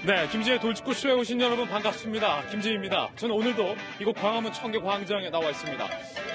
네, 김지의 돌직구쇼에 오신 여러분 반갑습니다. 김지희입니다. 저는 오늘도 이곳 광화문 청계광장에 나와 있습니다.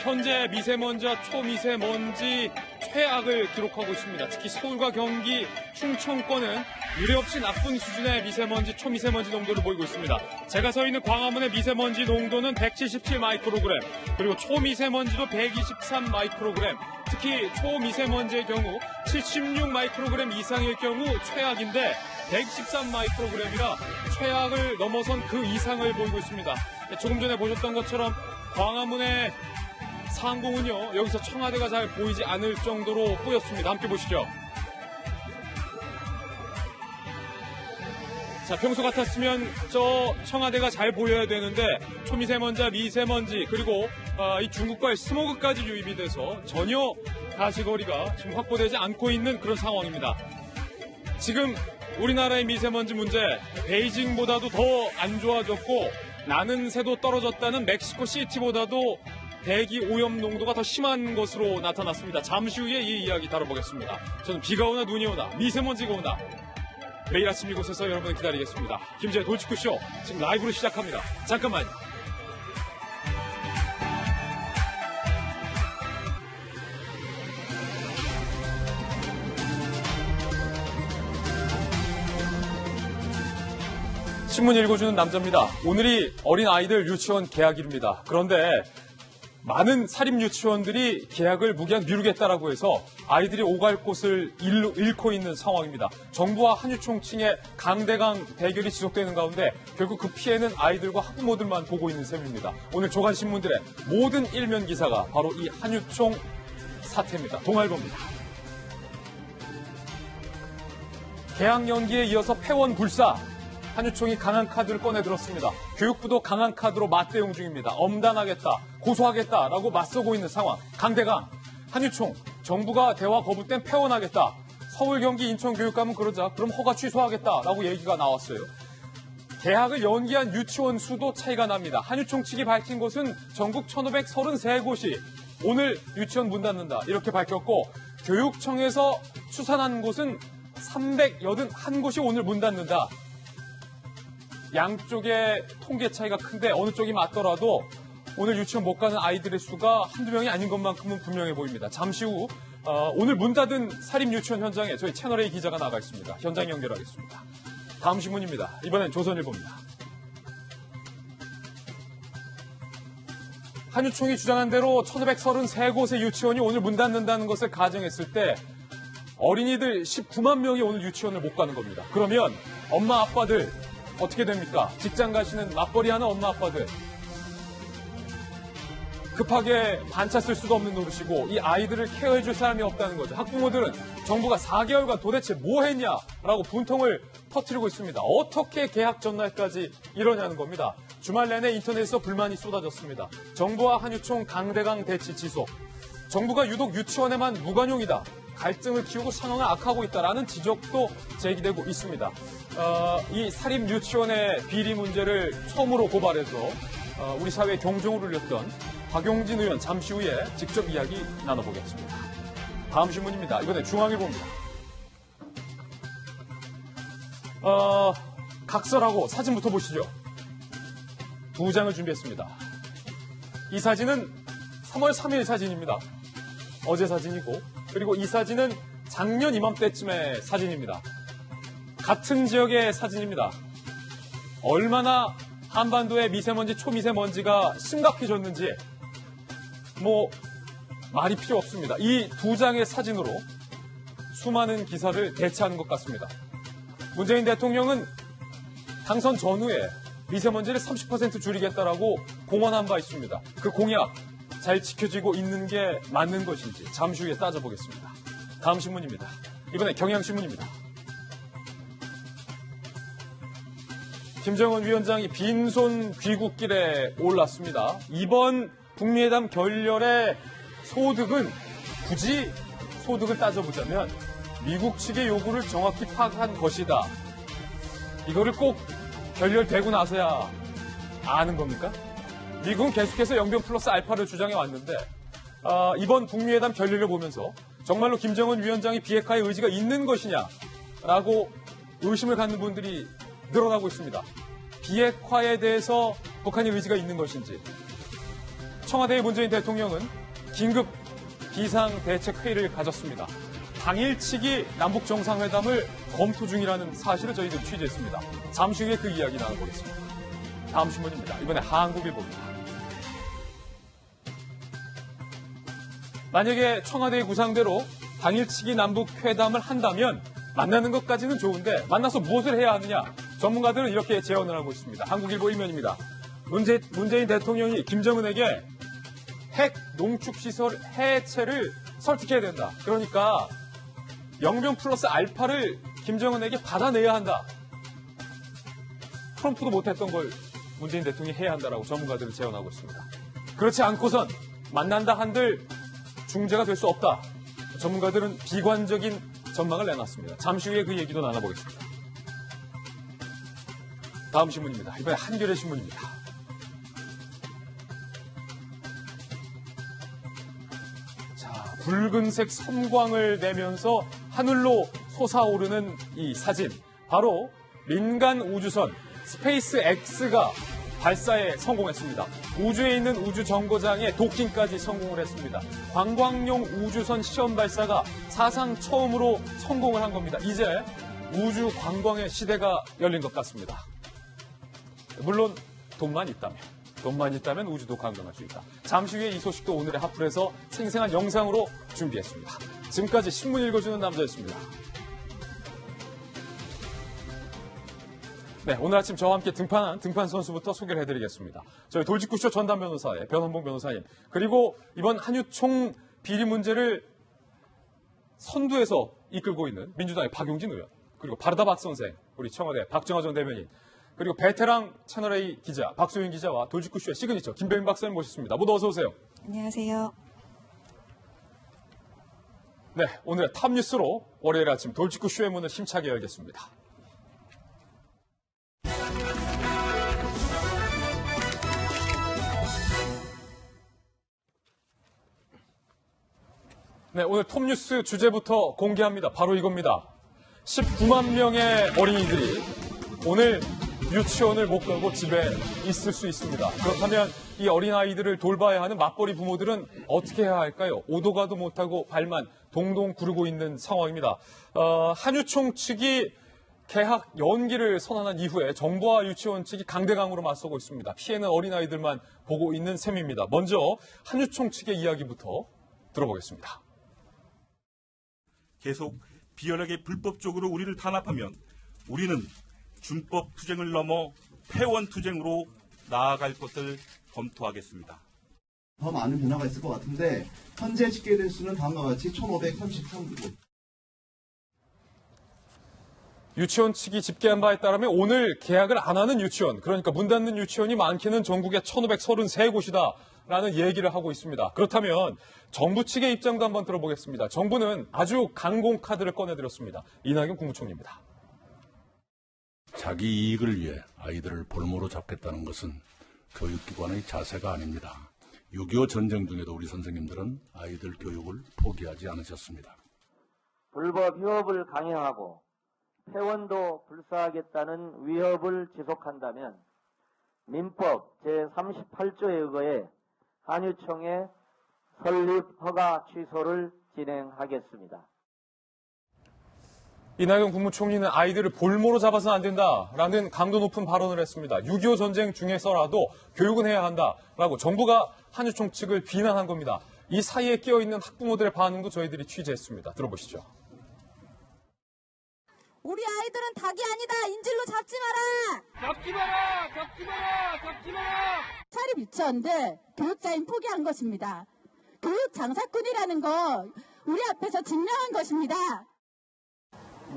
현재 미세먼지와 초미세먼지 최악을 기록하고 있습니다. 특히 서울과 경기, 충청권은 유례없이 나쁜 수준의 미세먼지, 초미세먼지 농도를 보이고 있습니다. 제가 서 있는 광화문의 미세먼지 농도는 177 마이크로그램, 그리고 초미세먼지도 123 마이크로그램, 특히 초미세먼지의 경우 76 마이크로그램 이상일 경우 최악인데 113 마이크로그램이라 최악을 넘어선 그 이상을 보이고 있습니다. 조금 전에 보셨던 것처럼 광화문의 상공은요, 여기서 청와대가 잘 보이지 않을 정도로 뿌였습니다. 함께 보시죠. 자, 평소 같았으면 저 청와대가 잘 보여야 되는데 초미세먼지와 미세먼지 그리고 이 중국과의 스모그까지 유입이 돼서 전혀 가시거리가 지금 확보되지 않고 있는 그런 상황입니다. 지금 우리나라의 미세먼지 문제, 베이징보다도 더 안 좋아졌고 나는 새도 떨어졌다는 멕시코 시티보다도 대기 오염 농도가 더 심한 것으로 나타났습니다. 잠시 후에 이 이야기 다뤄보겠습니다. 저는 비가 오나 눈이 오나 미세먼지가 오나 매일 아침 이곳에서 여러분을 기다리겠습니다. 김지의 돌직구쇼 지금 라이브로 시작합니다. 잠깐만요. 신문 읽어주는 남자입니다. 오늘이 어린아이들 유치원 개학일입니다. 그런데 많은 사립 유치원들이 개학을 무기한 미루겠다라고 해서 아이들이 오갈 곳을 잃고 있는 상황입니다. 정부와 한유총층의 강대강 대결이 지속되는 가운데 결국 그 피해는 아이들과 학부모들만 보고 있는 셈입니다. 오늘 조간신문들의 모든 일면 기사가 바로 이 한유총 사태입니다. 동아일보입니다. 개학 연기에 이어서 폐원 불사. 한유총이 강한 카드를 꺼내들었습니다. 교육부도 강한 카드로 맞대응 중입니다. 엄단하겠다, 고소하겠다라고 맞서고 있는 상황. 강대강, 한유총, 정부가 대화 거부 땐 폐원하겠다. 서울, 경기, 인천 교육감은 그러자 그럼 허가 취소하겠다라고 얘기가 나왔어요. 개학을 연기한 유치원 수도 차이가 납니다. 한유총 측이 밝힌 곳은 전국 1533곳이 오늘 유치원 문 닫는다 이렇게 밝혔고 교육청에서 추산한 곳은 381곳이 오늘 문 닫는다. 양쪽의 통계 차이가 큰데 어느 쪽이 맞더라도 오늘 유치원 못 가는 아이들의 수가 한두 명이 아닌 것만큼은 분명해 보입니다. 잠시 후 오늘 문 닫은 사립 유치원 현장에 저희 채널A 기자가 나가 있습니다. 현장 연결하겠습니다. 다음 신문입니다. 이번엔 조선일보입니다. 한유총이 주장한 대로 1533곳의 유치원이 오늘 문 닫는다는 것을 가정했을 때 어린이들 19만 명이 오늘 유치원을 못 가는 겁니다. 그러면 엄마 아빠들 어떻게 됩니까? 직장 가시는 맞벌이 하는 엄마 아빠들 급하게 반차 쓸 수도 없는 노릇이고 이 아이들을 케어해줄 사람이 없다는 거죠. 학부모들은 정부가 4개월간 도대체 뭐 했냐라고 분통을 터뜨리고 있습니다. 어떻게 개학 전날까지 이러냐는 겁니다. 주말 내내 인터넷에서 불만이 쏟아졌습니다. 정부와 한유총 강대강 대치 지속. 정부가 유독 유치원에만 무관용이다. 갈등을 키우고 상황을 악화하고 있다라는 지적도 제기되고 있습니다. 이 사립 유치원의 비리 문제를 처음으로 고발해서 우리 사회에 경종을 울렸던 박용진 의원 잠시 후에 직접 이야기 나눠보겠습니다. 다음 신문입니다. 이번에 중앙일보입니다. 각설하고 사진부터 보시죠. 두 장을 준비했습니다. 이 사진은 3월 3일 사진입니다. 어제 사진이고 그리고 이 사진은 작년 이맘때쯤의 사진입니다. 같은 지역의 사진입니다. 얼마나 한반도의 미세먼지, 초미세먼지가 심각해졌는지 말이 필요 없습니다. 이 두 장의 사진으로 수많은 기사를 대체하는 것 같습니다. 문재인 대통령은 당선 전후에 미세먼지를 30% 줄이겠다라고 공언한 바 있습니다. 그 공약 잘 지켜지고 있는 게 맞는 것인지 잠시 후에 따져보겠습니다. 다음 신문입니다. 이번에 경향신문입니다. 김정은 위원장이 빈손 귀국길에 올랐습니다. 이번 북미회담 결렬의 소득은 굳이 소득을 따져보자면 미국 측의 요구를 정확히 파악한 것이다. 이거를 꼭 결렬되고 나서야 아는 겁니까? 미국은 계속해서 영변 플러스 알파를 주장해 왔는데 이번 북미회담 결렬을 보면서 정말로 김정은 위원장이 비핵화의 의지가 있는 것이냐라고 의심을 갖는 분들이 늘어나고 있습니다. 비핵화에 대해서 북한이 의지가 있는 것인지 청와대의 문재인 대통령은 긴급 비상대책회의를 가졌습니다. 당일치기 남북정상회담을 검토 중이라는 사실을 저희들 취재했습니다. 잠시 후에 그 이야기 나눠보겠습니다. 다음 신문입니다. 이번에 한국일보입니다. 만약에 청와대의 구상대로 당일치기 남북회담을 한다면 만나는 것까지는 좋은데 만나서 무엇을 해야 하느냐? 전문가들은 이렇게 제언을 하고 있습니다. 한국일보 1면입니다. 문재인 대통령이 김정은에게 핵 농축시설 해체를 설득해야 된다. 그러니까 영변 플러스 알파를 김정은에게 받아내야 한다. 트럼프도 못했던 걸 문재인 대통령이 해야 한다라고 전문가들은 제언하고 있습니다. 그렇지 않고선 만난다 한들 중재가 될 수 없다. 전문가들은 비관적인 전망을 내놨습니다. 잠시 후에 그 얘기도 나눠보겠습니다. 다음 신문입니다. 이번에 한겨레 신문입니다. 자, 붉은색 섬광을 내면서 하늘로 솟아오르는 이 사진. 바로 민간 우주선 스페이스 X가 발사에 성공했습니다. 우주에 있는 우주 정거장에 도킹까지 성공을 했습니다. 관광용 우주선 시험 발사가 사상 처음으로 성공을 한 겁니다. 이제 우주 관광의 시대가 열린 것 같습니다. 물론 돈만 있다면 우주도 관광할 수 있다. 잠시 후에 이 소식도 오늘의 핫플에서 생생한 영상으로 준비했습니다. 지금까지 신문 읽어주는 남자였습니다. 네, 오늘 아침 저와 함께 등판한 등판 선수부터 소개를 해드리겠습니다. 저희 돌직구쇼 전담 변호사의 변원봉 변호사님, 그리고 이번 한유총 비리 문제를 선두에서 이끌고 있는 민주당의 박용진 의원, 그리고 바르다 박 선생, 우리 청와대 박정화 전 대변인, 그리고 베테랑 채널A 기자 박소윤 기자와 돌직구쇼의 시그니처 김병민 박사님 모셨습니다. 모두 어서 오세요. 안녕하세요. 네, 오늘의 탑뉴스로 월요일 아침 돌직구쇼의 문을 힘차게 열겠습니다. 네, 오늘 톱뉴스 주제부터 공개합니다. 바로 이겁니다. 19만 명의 어린이들이 오늘 유치원을 못 가고 집에 있을 수 있습니다. 그렇다면 이 어린아이들을 돌봐야 하는 맞벌이 부모들은 어떻게 해야 할까요? 오도 가도 못하고 발만 동동 구르고 있는 상황입니다. 한유총 측이 개학 연기를 선언한 이후에 정부와 유치원 측이 강대강으로 맞서고 있습니다. 피해는 어린아이들만 보고 있는 셈입니다. 먼저 한유총 측의 이야기부터 들어보겠습니다. 계속 비열하게 불법적으로 우리를 탄압하면 우리는 준법 투쟁을 넘어 폐원 투쟁으로 나아갈 것을 검토하겠습니다. 더 많은 변화가 있을 것 같은데 현재 집계된 수는 다음과 같이 1,533곳. 유치원 측이 집계한 바에 따르면 오늘 개학을 안 하는 유치원, 그러니까 문 닫는 유치원이 많게는 전국에 1,533곳이다라는 얘기를 하고 있습니다. 그렇다면 정부 측의 입장도 한번 들어보겠습니다. 정부는 아주 강공카드를 꺼내들었습니다. 이낙연 국무총리입니다. 자기 이익을 위해 아이들을 볼모로 잡겠다는 것은 교육기관의 자세가 아닙니다. 6.25 전쟁 중에도 우리 선생님들은 아이들 교육을 포기하지 않으셨습니다. 불법 휴업을 강행하고 폐원도 불사하겠다는 위협을 지속한다면 민법 제38조에 의거해 한유총의 설립 허가 취소를 진행하겠습니다. 이낙연 국무총리는 아이들을 볼모로 잡아서는 안 된다라는 강도 높은 발언을 했습니다. 6.25 전쟁 중에서라도 교육은 해야 한다라고 정부가 한유총 측을 비난한 겁니다. 이 사이에 끼어있는 학부모들의 반응도 저희들이 취재했습니다. 들어보시죠. 우리 아이들은 닭이 아니다. 인질로 잡지 마라. 잡지 마라! 잡지 마라! 잡지 마라! 사립 유치원들 교육자인 포기한 것입니다. 교육 장사꾼이라는 거 우리 앞에서 증명한 것입니다.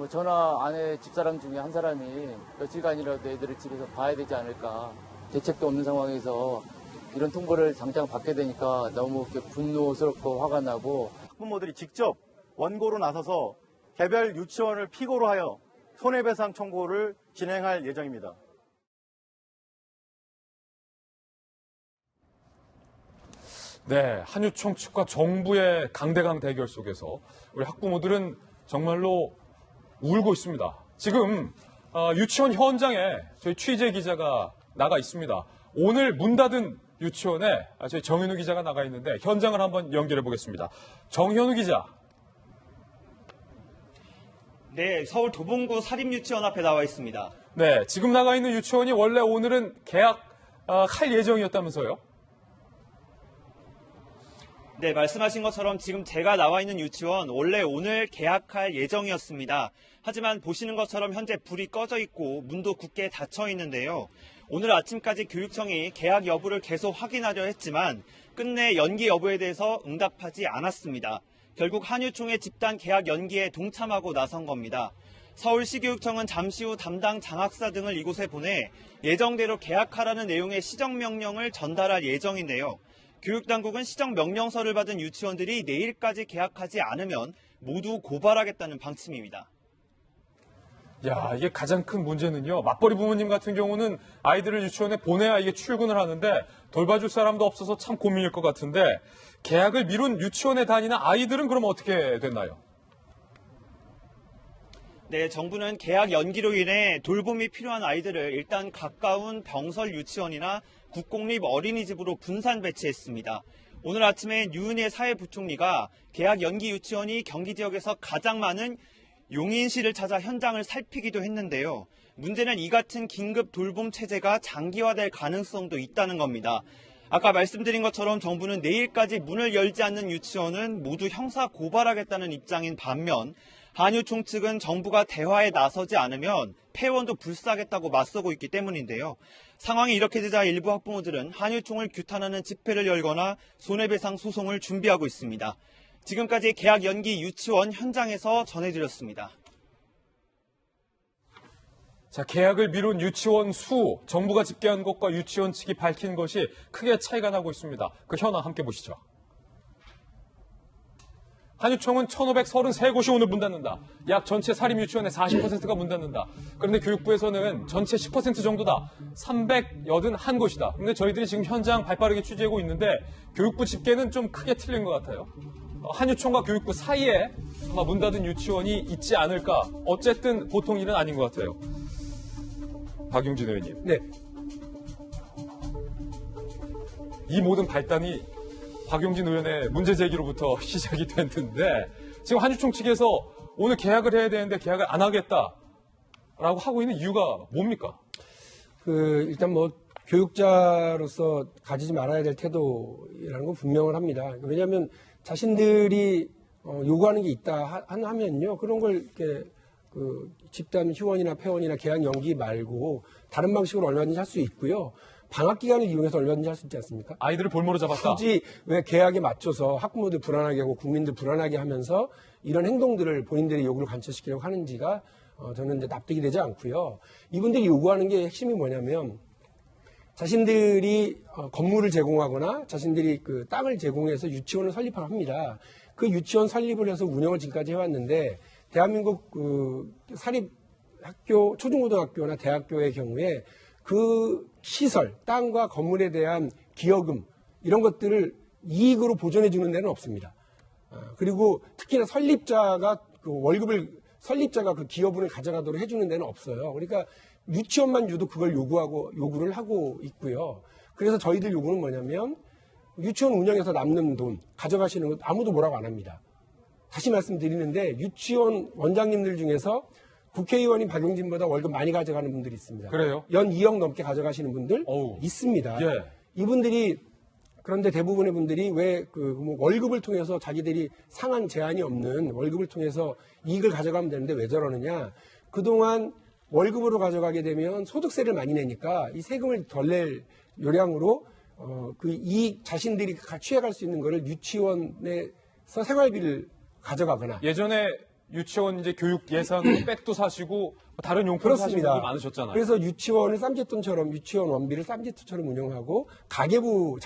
저나 아내 집사람 중에 한 사람이 며칠간이라도 애들을 집에서 봐야 되지 않을까. 대책도 없는 상황에서 이런 통보를 당장 받게 되니까 너무 분노스럽고 화가 나고. 학부모들이 직접 원고로 나서서 개별 유치원을 피고로 하여 손해배상 청구를 진행할 예정입니다. 네, 한유총 측과 정부의 강대강 대결 속에서 우리 학부모들은 정말로 울고 있습니다. 지금 유치원 현장에 저희 취재 기자가 나가 있습니다. 오늘 문 닫은 유치원에 저희 정현우 기자가 나가 있는데 현장을 한번 연결해 보겠습니다. 정현우 기자. 네, 서울 도봉구 사립유치원 앞에 나와 있습니다. 네, 지금 나가 있는 유치원이 원래 오늘은 개학할 예정이었다면서요? 네, 말씀하신 것처럼 지금 제가 나와 있는 유치원 원래 오늘 개학할 예정이었습니다. 하지만 보시는 것처럼 현재 불이 꺼져 있고 문도 굳게 닫혀 있는데요. 오늘 아침까지 교육청이 개학 여부를 계속 확인하려 했지만 끝내 연기 여부에 대해서 응답하지 않았습니다. 결국 한유총의 집단 개학 연기에 동참하고 나선 겁니다. 서울시교육청은 잠시 후 담당 장학사 등을 이곳에 보내 예정대로 개학하라는 내용의 시정명령을 전달할 예정인데요. 교육당국은 시정명령서를 받은 유치원들이 내일까지 개학하지 않으면 모두 고발하겠다는 방침입니다. 야, 이게 가장 큰 문제는요. 맞벌이 부모님 같은 경우는 아이들을 유치원에 보내야 이게 출근을 하는데 돌봐줄 사람도 없어서 참 고민일 것 같은데 개학을 미룬 유치원에 다니는 아이들은 그럼 어떻게 됐나요? 네, 정부는 개학 연기로 인해 돌봄이 필요한 아이들을 일단 가까운 병설 유치원이나 국공립 어린이집으로 분산 배치했습니다. 오늘 아침에 유은혜 사회부총리가 개학 연기 유치원이 경기 지역에서 가장 많은 용인시를 찾아 현장을 살피기도 했는데요. 문제는 이 같은 긴급 돌봄 체제가 장기화될 가능성도 있다는 겁니다. 아까 말씀드린 것처럼 정부는 내일까지 문을 열지 않는 유치원은 모두 형사 고발하겠다는 입장인 반면 한유총 측은 정부가 대화에 나서지 않으면 폐원도 불사하겠다고 맞서고 있기 때문인데요. 상황이 이렇게 되자 일부 학부모들은 한유총을 규탄하는 집회를 열거나 손해배상 소송을 준비하고 있습니다. 지금까지 개학 연기 유치원 현장에서 전해드렸습니다. 자, 개학을 미룬 유치원 수, 정부가 집계한 것과 유치원 측이 밝힌 것이 크게 차이가 나고 있습니다. 그 현황 함께 보시죠. 한유총은 1,533곳이 오늘 문 닫는다. 약 전체 사립유치원의 40%가 문 닫는다. 그런데 교육부에서는 전체 10% 정도다. 381곳이다. 그런데 저희들이 지금 현장 발빠르게 취재하고 있는데 교육부 집계는 좀 크게 틀린 것 같아요. 한유총과 교육부 사이에 아마 문 닫은 유치원이 있지 않을까. 어쨌든 보통 일은 아닌 것 같아요. 박용진 의원님. 네. 이 모든 발단이 박용진 의원의 문제 제기로부터 시작이 됐는데 지금 한유총 측에서 오늘 개학을 해야 되는데 개학을 안 하겠다라고 하고 있는 이유가 뭡니까? 일단 교육자로서 가지지 말아야 될 태도라는 건 분명을 합니다. 왜냐하면 자신들이 요구하는 게 있다 하면요. 그런 걸 이렇게 집단 휴원이나 폐원이나 개학 연기 말고 다른 방식으로 얼마든지 할 수 있고요. 방학 기간을 이용해서 얼마든지 할 수 있지 않습니까? 아이들을 볼모로 잡았다. 굳이 왜 개학에 맞춰서 학부모들 불안하게 하고 국민들 불안하게 하면서 이런 행동들을 본인들의 요구를 관철시키려고 하는지가 저는 이제 납득이 되지 않고요. 이분들이 요구하는 게 핵심이 뭐냐면 자신들이 건물을 제공하거나 자신들이 그 땅을 제공해서 유치원을 설립을 합니다. 그 유치원 설립을 해서 운영을 지금까지 해왔는데 대한민국 사립 학교, 초중고등학교나 대학교의 경우에 그 시설, 땅과 건물에 대한 기여금 이런 것들을 이익으로 보존해 주는 데는 없습니다. 그리고 특히나 설립자가 설립자가 그 기여분을 가져가도록 해주는 데는 없어요. 그러니까 유치원만 유독 그걸 요구를 하고 있고요. 그래서 저희들 요구는 뭐냐면 유치원 운영에서 남는 돈 가져가시는 것 아무도 뭐라고 안 합니다. 다시 말씀드리는데 유치원 원장님들 중에서 국회의원인 박용진보다 월급 많이 가져가는 분들이 있습니다. 그래요? 연 2억 넘게 가져가시는 분들 있습니다. 예. 이분들이 그런데 대부분의 분들이 왜 월급을 통해서 자기들이 상한 제한이 없는 월급을 통해서 이익을 가져가면 되는데 왜 저러느냐? 그동안 월급으로 가져가게 되면 소득세를 많이 내니까 이 세금을 덜 낼 요량으로 그 이익 자신들이 취해갈 수 있는 거를 유치원에서 생활비를 가져가거나 예전에 유치원 이제 교육 예산으로 백도 사시고 다른 용품 사시는 분들 많으셨잖아요. 그래서 유치원을 쌈짓돈처럼 유치원 원비를 쌈짓돈처럼 운영하고 가계부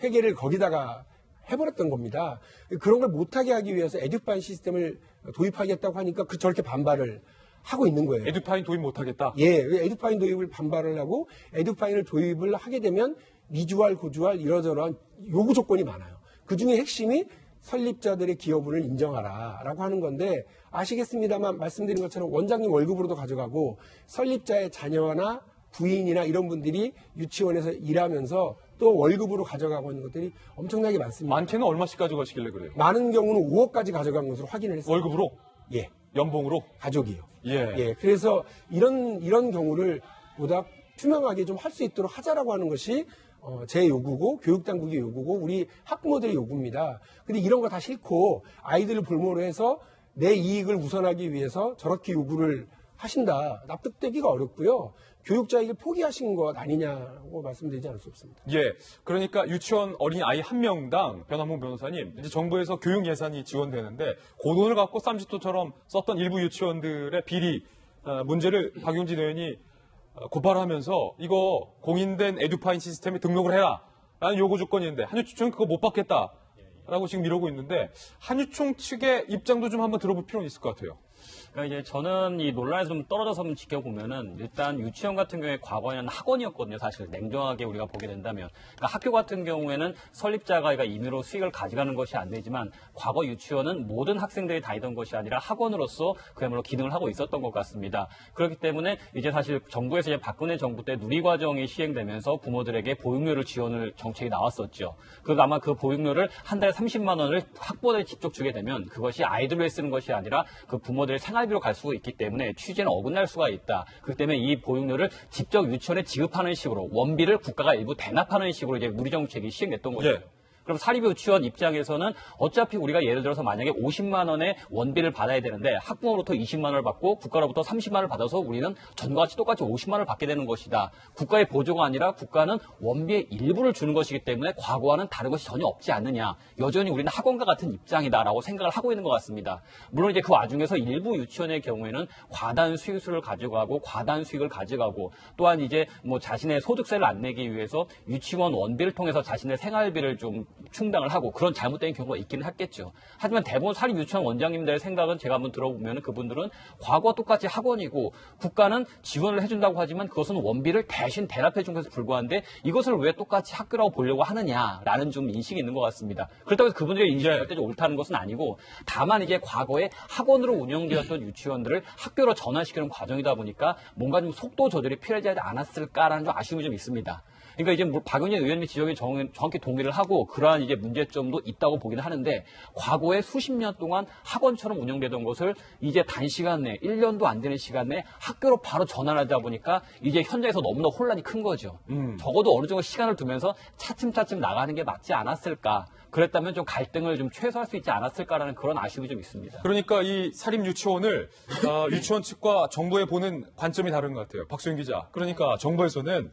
회계를 거기다가 해버렸던 겁니다. 그런 걸 못하게 하기 위해서 에듀파인 시스템을 도입하겠다고 하니까 저렇게 반발을 하고 있는 거예요. 에듀파인 도입 못하겠다? 예, 에듀파인 도입을 반발을 하고 에듀파인을 도입을 하게 되면 미주알, 고주알 이러저러한 요구 조건이 많아요. 그중에 핵심이 설립자들의 기여분을 인정하라라고 하는 건데 아시겠습니다만 말씀드린 것처럼 원장님 월급으로도 가져가고 설립자의 자녀나 부인이나 이런 분들이 유치원에서 일하면서 또 월급으로 가져가고 있는 것들이 엄청나게 많습니다. 많게는 얼마씩 가져가시길래 그래요? 많은 경우는 5억까지 가져간 것으로 확인을 했습니다. 월급으로? 예. 연봉으로? 가족이요. 예. 그래서 이런 경우를 보다 투명하게 좀 할 수 있도록 하자라고 하는 것이 제 요구고 교육당국의 요구고 우리 학부모들의 요구입니다. 근데 이런 거 다 싫고 아이들을 볼모로 해서 내 이익을 우선하기 위해서 저렇게 요구를 하신다. 납득되기가 어렵고요. 교육자에게 포기하신 것 아니냐고 말씀드리지 않을 수 없습니다. 예. 그러니까 유치원 어린이 아이 한 명당 변함홍 변호사님, 이제 정부에서 교육 예산이 지원되는데 그 돈을 갖고 쌈짓돈처럼 썼던 일부 유치원들의 비리 문제를 박용진 의원이 고발하면서 이거 공인된 에듀파인 시스템에 등록을 해라 라는 요구 조건인데 한유총은 그거 못 받겠다라고 지금 이러고 있는데 한유총 측의 입장도 좀 한번 들어볼 필요는 있을 것 같아요. 그러니까 이제 저는 이 논란에서 좀 떨어져서 좀 지켜보면은 일단 유치원 같은 경우에 과거에는 학원이었거든요. 사실 냉정하게 우리가 보게 된다면. 그러니까 학교 같은 경우에는 설립자가 임의로 수익을 가져가는 것이 안 되지만 과거 유치원은 모든 학생들이 다니던 것이 아니라 학원으로서 그야말로 기능을 하고 있었던 것 같습니다. 그렇기 때문에 이제 사실 정부에서 이제 박근혜 정부 때 누리과정이 시행되면서 부모들에게 보육료를 지원을 정책이 나왔었죠. 그리고 아마 그 보육료를 한 달에 30만 원을 학부모들이 직접 주게 되면 그것이 아이들을 쓰는 것이 아니라 그 부모들의 생활비로 갈 수가 있기 때문에 취지는 어긋날 수가 있다. 그렇기 때문에 이 보육료를 직접 유치원에 지급하는 식으로 원비를 국가가 일부 대납하는 식으로 이제 누리정책이 시행됐던 거죠. 예. 그럼 사립 유치원 입장에서는 어차피 우리가 예를 들어서 만약에 50만 원의 원비를 받아야 되는데 학부모로부터 20만 원을 받고 국가로부터 30만 원을 받아서 우리는 전과 같이 똑같이 50만 원을 받게 되는 것이다. 국가의 보조가 아니라 국가는 원비의 일부를 주는 것이기 때문에 과거와는 다른 것이 전혀 없지 않느냐. 여전히 우리는 학원과 같은 입장이다라고 생각을 하고 있는 것 같습니다. 물론 이제 그 와중에서 일부 유치원의 경우에는 과다한 수익을 가져가고 과다한 수익을 가져가고 또한 이제 뭐 자신의 소득세를 안 내기 위해서 유치원 원비를 통해서 자신의 생활비를 좀 충당을 하고 그런 잘못된 경우가 있기는 했겠죠. 하지만 대부분 사립 유치원 원장님들의 생각은 제가 한번 들어보면 그분들은 과거와 똑같이 학원이고 국가는 지원을 해준다고 하지만 그것은 원비를 대신 대납해 준 것에 불과한데 이것을 왜 똑같이 학교라고 보려고 하느냐라는 좀 인식이 있는 것 같습니다. 그렇다고 해서 그분들의 인식이 절대 옳다는 것은 아니고 다만 이제 과거에 학원으로 운영되었던 유치원들을 학교로 전환시키는 과정이다 보니까 뭔가 좀 속도 조절이 필요하지 않았을까라는 좀 아쉬움이 좀 있습니다. 그러니까 이제 박용진 의원님의 지적에 정확히 동의를 하고 그러한 이제 문제점도 있다고 보기는 하는데 과거에 수십 년 동안 학원처럼 운영되던 것을 이제 단시간 내에 1년도 안 되는 시간 내에 학교로 바로 전환하다 보니까 이제 현장에서 너무나 혼란이 큰 거죠. 적어도 어느 정도 시간을 두면서 차츰차츰 나가는 게 맞지 않았을까. 그랬다면 좀 갈등을 좀 최소화할 수 있지 않았을까라는 그런 아쉬움이 좀 있습니다. 그러니까 이 사립 유치원을 유치원 측과 정부에 보는 관점이 다른 것 같아요. 박수영 기자. 그러니까 정부에서는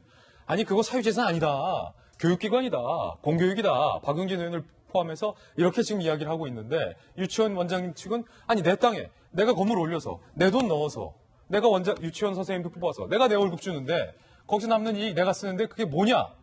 아니 그거 사유재산 아니다. 교육기관이다. 공교육이다. 박용진 의원을 포함해서 이렇게 지금 이야기를 하고 있는데 유치원 원장님 측은 아니 내 땅에 내가 건물 올려서 내 돈 넣어서 내가 유치원 선생님도 뽑아서 내가 내 월급 주는데 거기서 남는 이익 내가 쓰는데 그게 뭐냐?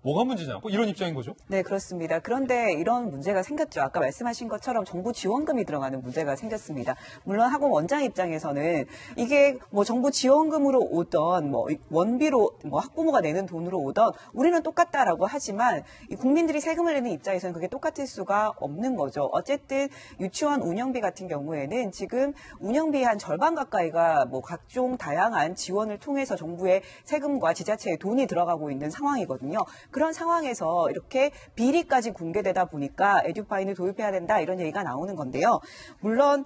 뭐가 문제냐? 뭐 이런 입장인 거죠? 네, 그렇습니다. 그런데 이런 문제가 생겼죠. 아까 말씀하신 것처럼 정부 지원금이 들어가는 문제가 생겼습니다. 물론 학원 원장 입장에서는 이게 뭐 정부 지원금으로 오던 뭐 원비로 뭐 학부모가 내는 돈으로 오던 우리는 똑같다라고 하지만 이 국민들이 세금을 내는 입장에서는 그게 똑같을 수가 없는 거죠. 어쨌든 유치원 운영비 같은 경우에는 지금 운영비의 한 절반 가까이가 뭐 각종 다양한 지원을 통해서 정부의 세금과 지자체의 돈이 들어가고 있는 상황이거든요. 그런 상황에서 이렇게 비리까지 공개되다 보니까 에듀파인을 도입해야 된다 이런 얘기가 나오는 건데요. 물론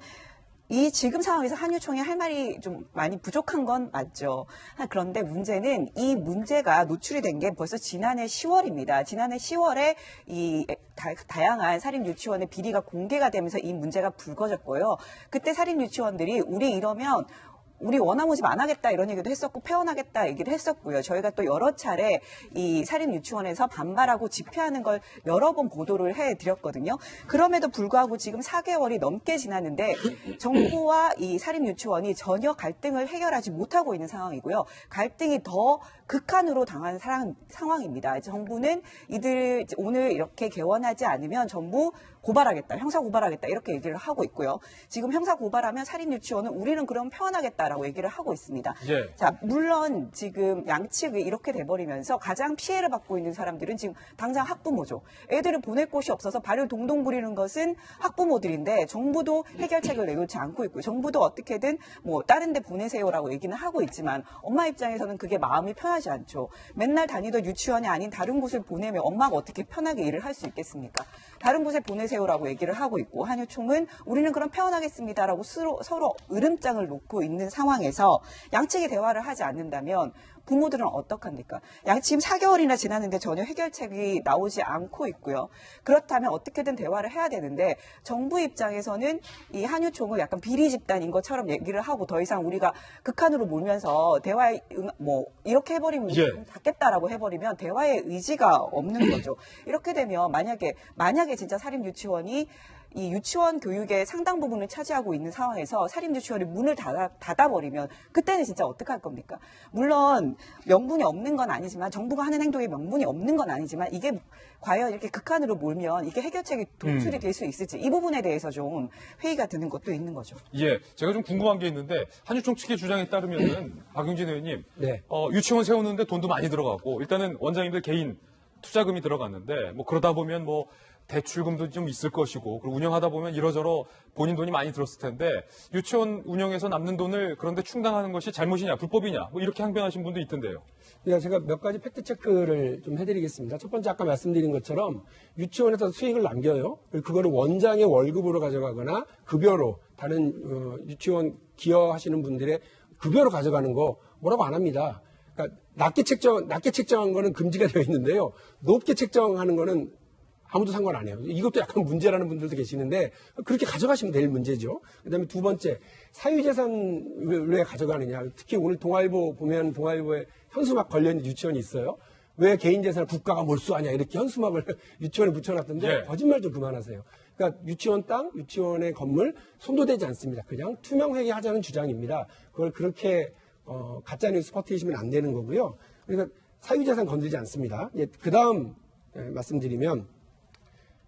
이 지금 상황에서 한유총이 할 말이 좀 많이 부족한 건 맞죠. 그런데 문제는 이 문제가 노출이 된 게 벌써 지난해 10월입니다. 지난해 10월에 이 다양한 사립 유치원의 비리가 공개가 되면서 이 문제가 불거졌고요. 그때 사립 유치원들이 우리 이러면 우리 원화모 집 안 하겠다 이런 얘기도 했었고 폐원하겠다 얘기를 했었고요. 저희가 또 여러 차례 이 사립 유치원에서 반발하고 집회하는 걸 여러 번 보도를 해드렸거든요. 그럼에도 불구하고 지금 4개월이 넘게 지났는데 정부와 이 사립 유치원이 전혀 갈등을 해결하지 못하고 있는 상황이고요. 갈등이 더 극한으로 당한 상황입니다. 정부는 이들 오늘 이렇게 개원하지 않으면 전부 고발하겠다, 형사 고발하겠다 이렇게 얘기를 하고 있고요. 지금 형사 고발하면 사립 유치원은 우리는 그럼 폐원하겠다 된다라고 얘기를 하고 있습니다. 예. 자, 물론 지금 양측이 이렇게 돼버리면서 가장 피해를 받고 있는 사람들은 지금 당장 학부모죠. 애들을 보낼 곳이 없어서 발을 동동 부리는 것은 학부모들인데 정부도 해결책을 내놓지 않고 있고 정부도 어떻게든 뭐 다른 데 보내세요라고 얘기는 하고 있지만 엄마 입장에서는 그게 마음이 편하지 않죠. 맨날 다니던 유치원이 아닌 다른 곳을 보내면 엄마가 어떻게 편하게 일을 할 수 있겠습니까? 다른 곳에 보내세요라고 얘기를 하고 있고 한유총은 우리는 그럼 퇴원하겠습니다라고 서로 으름장을 놓고 있는 상황에서 양측이 대화를 하지 않는다면 부모들은 어떡합니까? 지금 4개월이나 지났는데 전혀 해결책이 나오지 않고 있고요. 그렇다면 어떻게든 대화를 해야 되는데 정부 입장에서는 이 한유총을 약간 비리 집단인 것처럼 얘기를 하고 더 이상 우리가 극한으로 몰면서 대화에 뭐 이렇게 해버리면 예. 닫겠다라고 해버리면 대화의 의지가 없는 거죠. 이렇게 되면 만약에 진짜 사립유치원이 이 유치원 교육의 상당 부분을 차지하고 있는 상황에서 사립유치원이 문을 닫아버리면 그때는 진짜 어떡할 겁니까? 물론 명분이 없는 건 아니지만 정부가 하는 행동에 명분이 없는 건 아니지만 이게 과연 이렇게 극한으로 몰면 이게 해결책이 도출이 될 수 있을지 이 부분에 대해서 좀 회의가 드는 것도 있는 거죠. 예, 제가 좀 궁금한 게 있는데 한유총 측의 주장에 따르면은 박용진 의원님, 네. 유치원 세우는데 돈도 많이 들어가고 일단은 원장님들 개인 투자금이 들어갔는데 뭐 그러다 보면 뭐 대출금도 좀 있을 것이고 그리고 운영하다 보면 이러저러 본인 돈이 많이 들었을 텐데 유치원 운영에서 남는 돈을 그런데 충당하는 것이 잘못이냐 불법이냐 뭐 이렇게 항변하신 분도 있던데요. 그러니까 제가 몇 가지 팩트 체크를 좀 해드리겠습니다. 첫 번째 아까 말씀드린 것처럼 유치원에서 수익을 남겨요. 그거를 원장의 월급으로 가져가거나 급여로 다른 유치원 기여하시는 분들의 급여로 가져가는 거 뭐라고 안 합니다. 그러니까 낮게 책정한 거는 금지가 되어 있는데요. 높게 책정하는 거는 아무도 상관 안 해요. 이것도 약간 문제라는 분들도 계시는데 그렇게 가져가시면 될 문제죠. 그다음에 두 번째 사유재산 왜 가져가느냐. 특히 오늘 동아일보 보면 동아일보에 현수막 걸려있는 유치원이 있어요. 왜 개인 재산을 국가가 몰수하냐 이렇게 현수막을 유치원에 붙여놨던데 예. 거짓말 좀 그만하세요. 그러니까 유치원 땅, 유치원의 건물 손도 대지 않습니다. 그냥 투명회계하자는 주장입니다. 그걸 그렇게 가짜뉴스 퍼뜨리시면 안 되는 거고요. 그러니까 사유재산 건들지 않습니다. 그 다음 말씀드리면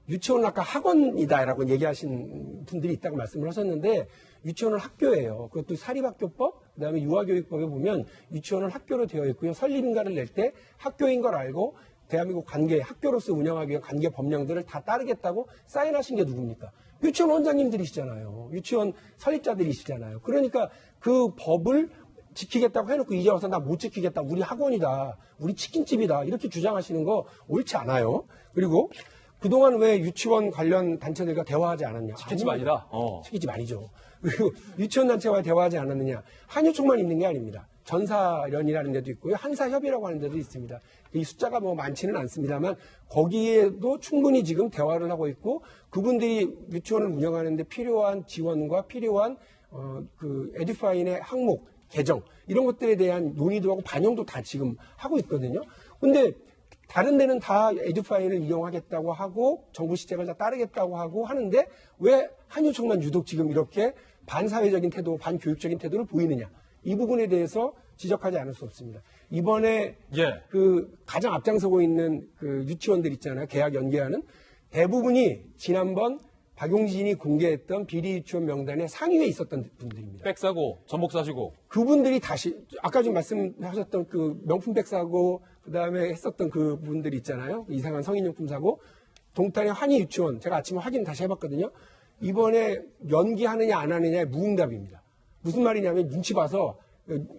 유치원은 아까 학원이다라고 얘기하신 분들이 있다고 말씀을 하셨는데 유치원은 학교예요. 그것도 사립학교법, 그다음에 유아교육법에 보면 유치원은 학교로 되어 있고요. 설립인가를 낼 때 학교인 걸 알고 대한민국 학교로서 운영하기 위한 관계 법령들을 다 따르겠다고 사인하신 게 누굽니까? 유치원 원장님들이시잖아요. 유치원 설립자들이시잖아요. 그러니까 그 법을 지키겠다고 해놓고 이제 와서 나 못 지키겠다. 우리 학원이다. 우리 치킨집이다. 이렇게 주장하시는 거 옳지 않아요. 그리고 그동안 왜 유치원 관련 단체들과 대화하지 않았냐. 치킨집 아니다. 치킨집 아니죠. 그리고 유치원 단체와 대화하지 않았느냐. 한유총만 있는 게 아닙니다. 전사련이라는 데도 있고요. 한사협이라고 하는 데도 있습니다. 이 숫자가 뭐 많지는 않습니다만 거기에도 충분히 지금 대화를 하고 있고 그분들이 유치원을 운영하는데 필요한 지원과 필요한 그 에듀파인의 항목 개정 이런 것들에 대한 논의도 하고 반영도 다 지금 하고 있거든요. 근데 다른 데는 다 에듀파인을 이용하겠다고 하고 정부 시책을 다 따르겠다고 하고 하는데 왜 한유총만 유독 지금 이렇게 반사회적인 태도, 반교육적인 태도를 보이느냐. 이 부분에 대해서 지적하지 않을 수 없습니다. 이번에 예. 그 가장 앞장서고 있는 그 유치원들 있잖아요. 계약 연계하는 대부분이 지난번 박용진이 공개했던 비리 유치원 명단에 상위에 있었던 분들입니다. 백 사고, 전복 사시고. 그분들이 다시 아까 좀 말씀하셨던 그 명품백 사고 그다음에 했었던 그 분들이 있잖아요. 이상한 성인용품 사고. 동탄의 환희 유치원 제가 아침에 확인 다시 해봤거든요. 이번에 연기하느냐 안 하느냐의 무응답입니다. 무슨 말이냐면 눈치 봐서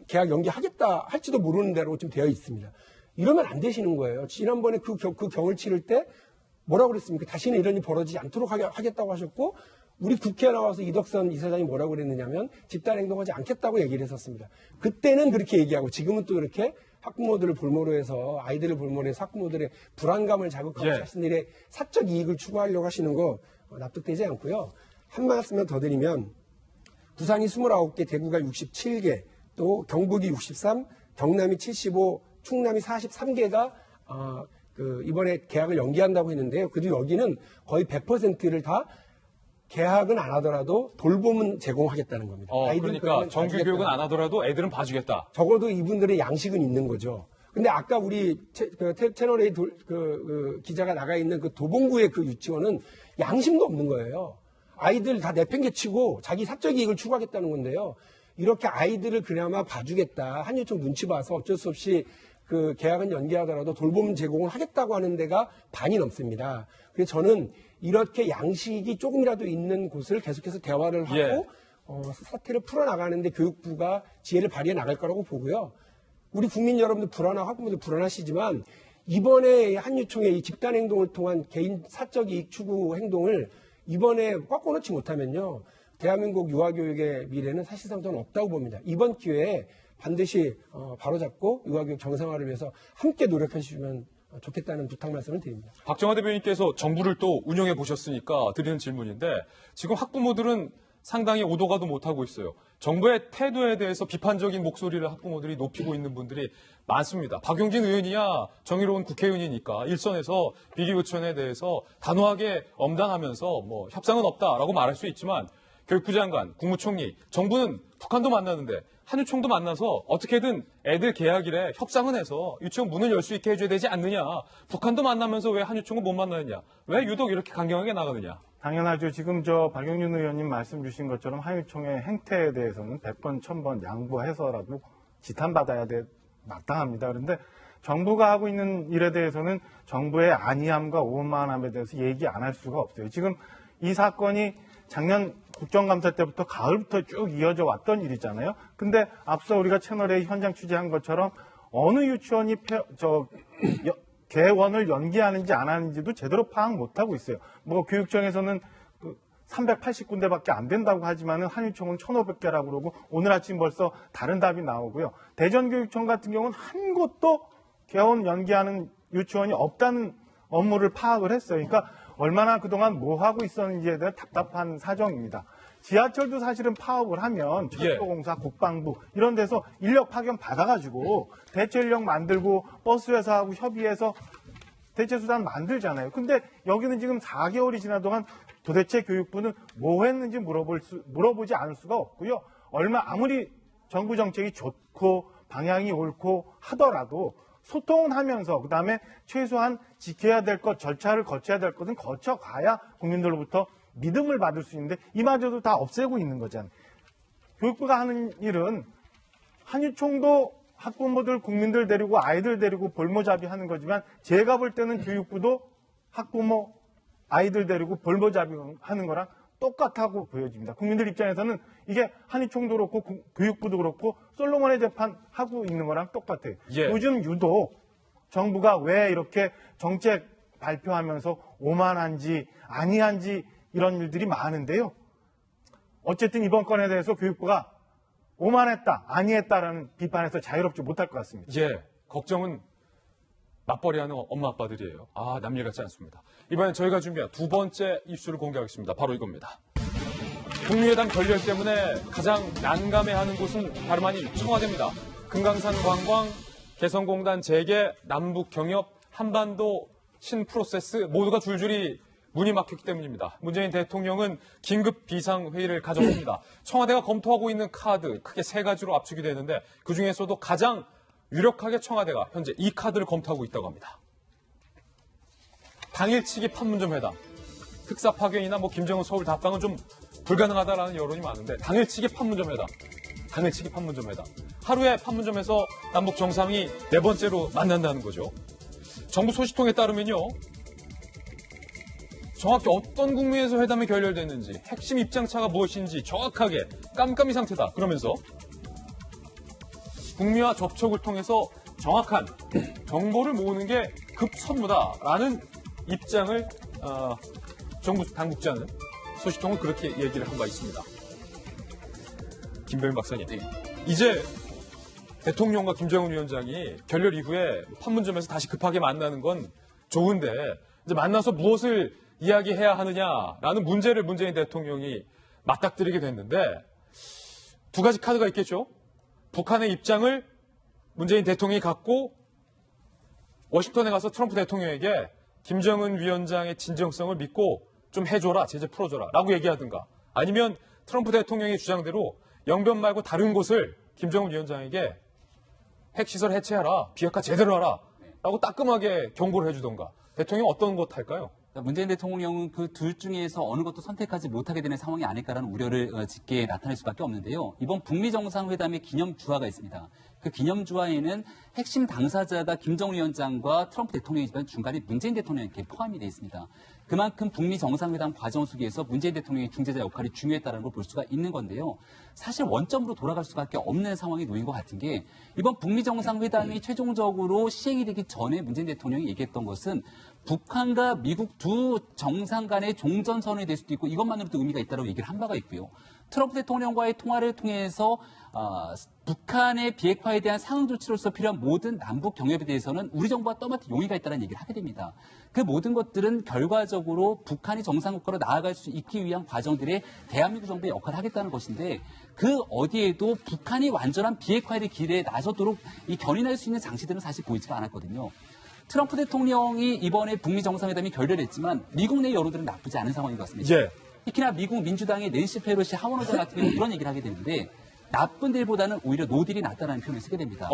계약 연기하겠다 할지도 모르는 대로 좀 되어 있습니다. 이러면 안 되시는 거예요. 지난번에 그 경을 치를 때 뭐라고 그랬습니까? 다시는 이런 일이 벌어지지 않도록 하겠다고 하셨고 우리 국회에 나와서 이덕선 이사장이 뭐라고 그랬느냐면 집단 행동하지 않겠다고 얘기를 했었습니다. 그때는 그렇게 얘기하고 지금은 또 이렇게 학부모들을 볼모로 해서 아이들을 볼모로 해서 학부모들의 불안감을 자극하고 예. 자신들의 사적 이익을 추구하려고 하시는 거 납득되지 않고요. 한 말씀만 더 드리면 부산이 29개, 대구가 67개, 또 경북이 63, 경남이 75, 충남이 43개가 이번에 계약을 연기한다고 했는데요. 그래도 여기는 거의 100%를 다 계약은 안 하더라도 돌봄은 제공하겠다는 겁니다. 그러니까 정규 교육은 안 하더라도 애들은 봐주겠다. 적어도 이분들의 양식은 있는 거죠. 근데 아까 우리 채널A 기자가 나가 있는 그 도봉구의 그 유치원은 양심도 없는 거예요. 아이들 다 내팽개치고 자기 사적 이익을 추구하겠다는 건데요. 이렇게 아이들을 그나마 봐주겠다. 한유총 눈치 봐서 어쩔 수 없이 그 계약은 연기하더라도 돌봄 제공을 하겠다고 하는 데가 반이 넘습니다. 그래서 저는 이렇게 양식이 조금이라도 있는 곳을 계속해서 대화를 하고 예. 사태를 풀어나가는데 교육부가 지혜를 발휘해 나갈 거라고 보고요. 우리 국민 여러분들 불안하고 학부모들 불안하시지만 이번에 한유총의 이 집단 행동을 통한 개인 사적 이익 추구 행동을 이번에 꺾어놓지 못하면요. 대한민국 유아교육의 미래는 사실상 저는 없다고 봅니다. 이번 기회에 반드시 바로잡고 유아교육 정상화를 위해서 함께 노력해 주시면 좋겠다는 부탁 말씀을 드립니다. 박정화 대변인께서 정부를 또 운영해 보셨으니까 드리는 질문인데 지금 학부모들은 상당히 오도가도 못하고 있어요. 정부의 태도에 대해서 비판적인 목소리를 학부모들이 높이고 있는 분들이 많습니다. 박용진 의원이야 정의로운 국회의원이니까 일선에서 비리 의원에 대해서 단호하게 엄단하면서 뭐 협상은 없다라고 말할 수 있지만 교육부 장관, 국무총리, 정부는 북한도 만나는데 한유총도 만나서 어떻게든 애들 개학일에 협상은 해서 유치원 문을 열 수 있게 해줘야 되지 않느냐. 북한도 만나면서 왜 한유총은 못 만나느냐. 왜 유독 이렇게 강경하게 나가느냐. 당연하죠. 지금 박용진 의원님 말씀 주신 것처럼 한유총의 행태에 대해서는 100번, 1000번 양보해서라도 지탄받아야 마땅합니다. 그런데 정부가 하고 있는 일에 대해서는 정부의 안이함과 오만함에 대해서 얘기 안 할 수가 없어요. 지금 이 사건이 작년 국정감사 때부터 가을부터 쭉 이어져 왔던 일이잖아요. 근데 앞서 우리가 채널A 현장 취재한 것처럼 어느 유치원이 개원을 연기하는지 안 하는지도 제대로 파악 못하고 있어요. 뭐 교육청에서는 380군데밖에 안 된다고 하지만은 한유총은 1,500개라고 그러고 오늘 아침 벌써 다른 답이 나오고요. 대전교육청 같은 경우는 한 곳도 개원 연기하는 유치원이 없다는 업무를 파악을 했어요. 그러니까 얼마나 그동안 뭐 하고 있었는지에 대한 답답한 사정입니다. 지하철도 사실은 파업을 하면 철도공사, 국방부 이런 데서 인력 파견 받아가지고 대체 인력 만들고 버스 회사하고 협의해서 대체 수단 만들잖아요. 근데 여기는 지금 4개월이 지난 동안 도대체 교육부는 뭐 했는지 물어보지 않을 수가 없고요. 아무리 정부 정책이 좋고 방향이 옳고 하더라도 소통은 하면서 그다음에 최소한 지켜야 될 것, 절차를 거쳐야 될 것은 거쳐가야 국민들로부터 믿음을 받을 수 있는데 이마저도 다 없애고 있는 거잖아요. 교육부가 하는 일은 한유총도 학부모들, 국민들 데리고 아이들 데리고 볼모잡이 하는 거지만 제가 볼 때는 교육부도 학부모, 아이들 데리고 볼모잡이 하는 거랑 똑같다고 보여집니다. 국민들 입장에서는 이게 한유총도 그렇고 교육부도 그렇고 솔로몬의 재판 하고 있는 거랑 똑같아요. 예. 요즘 유독 정부가 왜 이렇게 정책 발표하면서 오만한지 아니한지 이런 일들이 많은데요. 어쨌든 이번 건에 대해서 교육부가 오만했다, 아니했다라는 비판에서 자유롭지 못할 것 같습니다. 예, 걱정은 맞벌이하는 엄마 아빠들이에요. 남일 같지 않습니다. 이번엔 저희가 준비한 두 번째 이슈를 공개하겠습니다. 바로 이겁니다. 북미회담 결렬 때문에 가장 난감해하는 곳은 다름 아닌 청와대입니다. 금강산 관광, 개성공단 재개, 남북 경협, 한반도 신프로세스 모두가 줄줄이 문이 막혔기 때문입니다. 문재인 대통령은 긴급 비상회의를 가졌습니다. 청와대가 검토하고 있는 카드 크게 세 가지로 압축이 되는데 그중에서도 가장 유력하게 청와대가 현재 이 카드를 검토하고 있다고 합니다. 당일치기 판문점 회담, 특사 파견이나 김정은 서울 답방은 좀 불가능하다라는 여론이 많은데 당일치기 판문점 회담, 하루에 판문점에서 남북 정상이 네 번째로 만난다는 거죠. 정부 소식통에 따르면요. 정확히 어떤 국무회에서 회담이 결렬됐는지 핵심 입장차가 무엇인지 정확하게 깜깜이 상태다. 그러면서 북미와 접촉을 통해서 정확한 정보를 모으는 게 급선무다라는 입장을 정부 당국자는 소식통은 그렇게 얘기를 한 바 있습니다. 김병민 박사님, 이제 대통령과 김정은 위원장이 결렬 이후에 판문점에서 다시 급하게 만나는 건 좋은데 이제 만나서 무엇을 이야기해야 하느냐라는 문제를 문재인 대통령이 맞닥뜨리게 됐는데 두 가지 카드가 있겠죠. 북한의 입장을 문재인 대통령이 갖고 워싱턴에 가서 트럼프 대통령에게 김정은 위원장의 진정성을 믿고 좀 해줘라, 제재 풀어줘라 라고 얘기하든가 아니면 트럼프 대통령의 주장대로 영변 말고 다른 곳을 김정은 위원장에게 핵시설 해체하라, 비핵화 제대로 하라 라고 따끔하게 경고를 해주던가 대통령 어떤 것 할까요? 문재인 대통령은 그 둘 중에서 어느 것도 선택하지 못하게 되는 상황이 아닐까라는 우려를 짙게 나타낼 수밖에 없는데요. 이번 북미 정상회담의 기념 주화가 있습니다. 그 기념 주화에는 핵심 당사자가 김정은 위원장과 트럼프 대통령이지만 중간에 문재인 대통령이 이렇게 포함이 되어 있습니다. 그만큼 북미 정상회담 과정 속에서 문재인 대통령의 중재자 역할이 중요했다는 걸 볼 수가 있는 건데요. 사실 원점으로 돌아갈 수밖에 없는 상황이 놓인 것 같은 게 이번 북미 정상회담이 최종적으로 시행이 되기 전에 문재인 대통령이 얘기했던 것은 북한과 미국 두 정상 간의 종전선언이 될 수도 있고 이것만으로도 의미가 있다고 얘기를 한 바가 있고요. 트럼프 대통령과의 통화를 통해서 북한의 비핵화에 대한 상응 조치로서 필요한 모든 남북 경협에 대해서는 우리 정부와 떠맡은 용의가 있다는 얘기를 하게 됩니다. 그 모든 것들은 결과적으로 북한이 정상국가로 나아갈 수 있기 위한 과정들에 대한민국 정부의 역할을 하겠다는 것인데 그 어디에도 북한이 완전한 비핵화의 길에 나서도록 이 견인할 수 있는 장치들은 사실 보이지가 않았거든요. 트럼프 대통령이 이번에 북미 정상회담이 결렬했지만 미국 내 여론들은 나쁘지 않은 상황인 것 같습니다. 예. 특히나 미국 민주당의 낸시 페로시 하원의장 같은 경우는 그런 얘기를 하게 되는데 나쁜 딜보다는 오히려 노딜이 낫다는 표현을 쓰게 됩니다.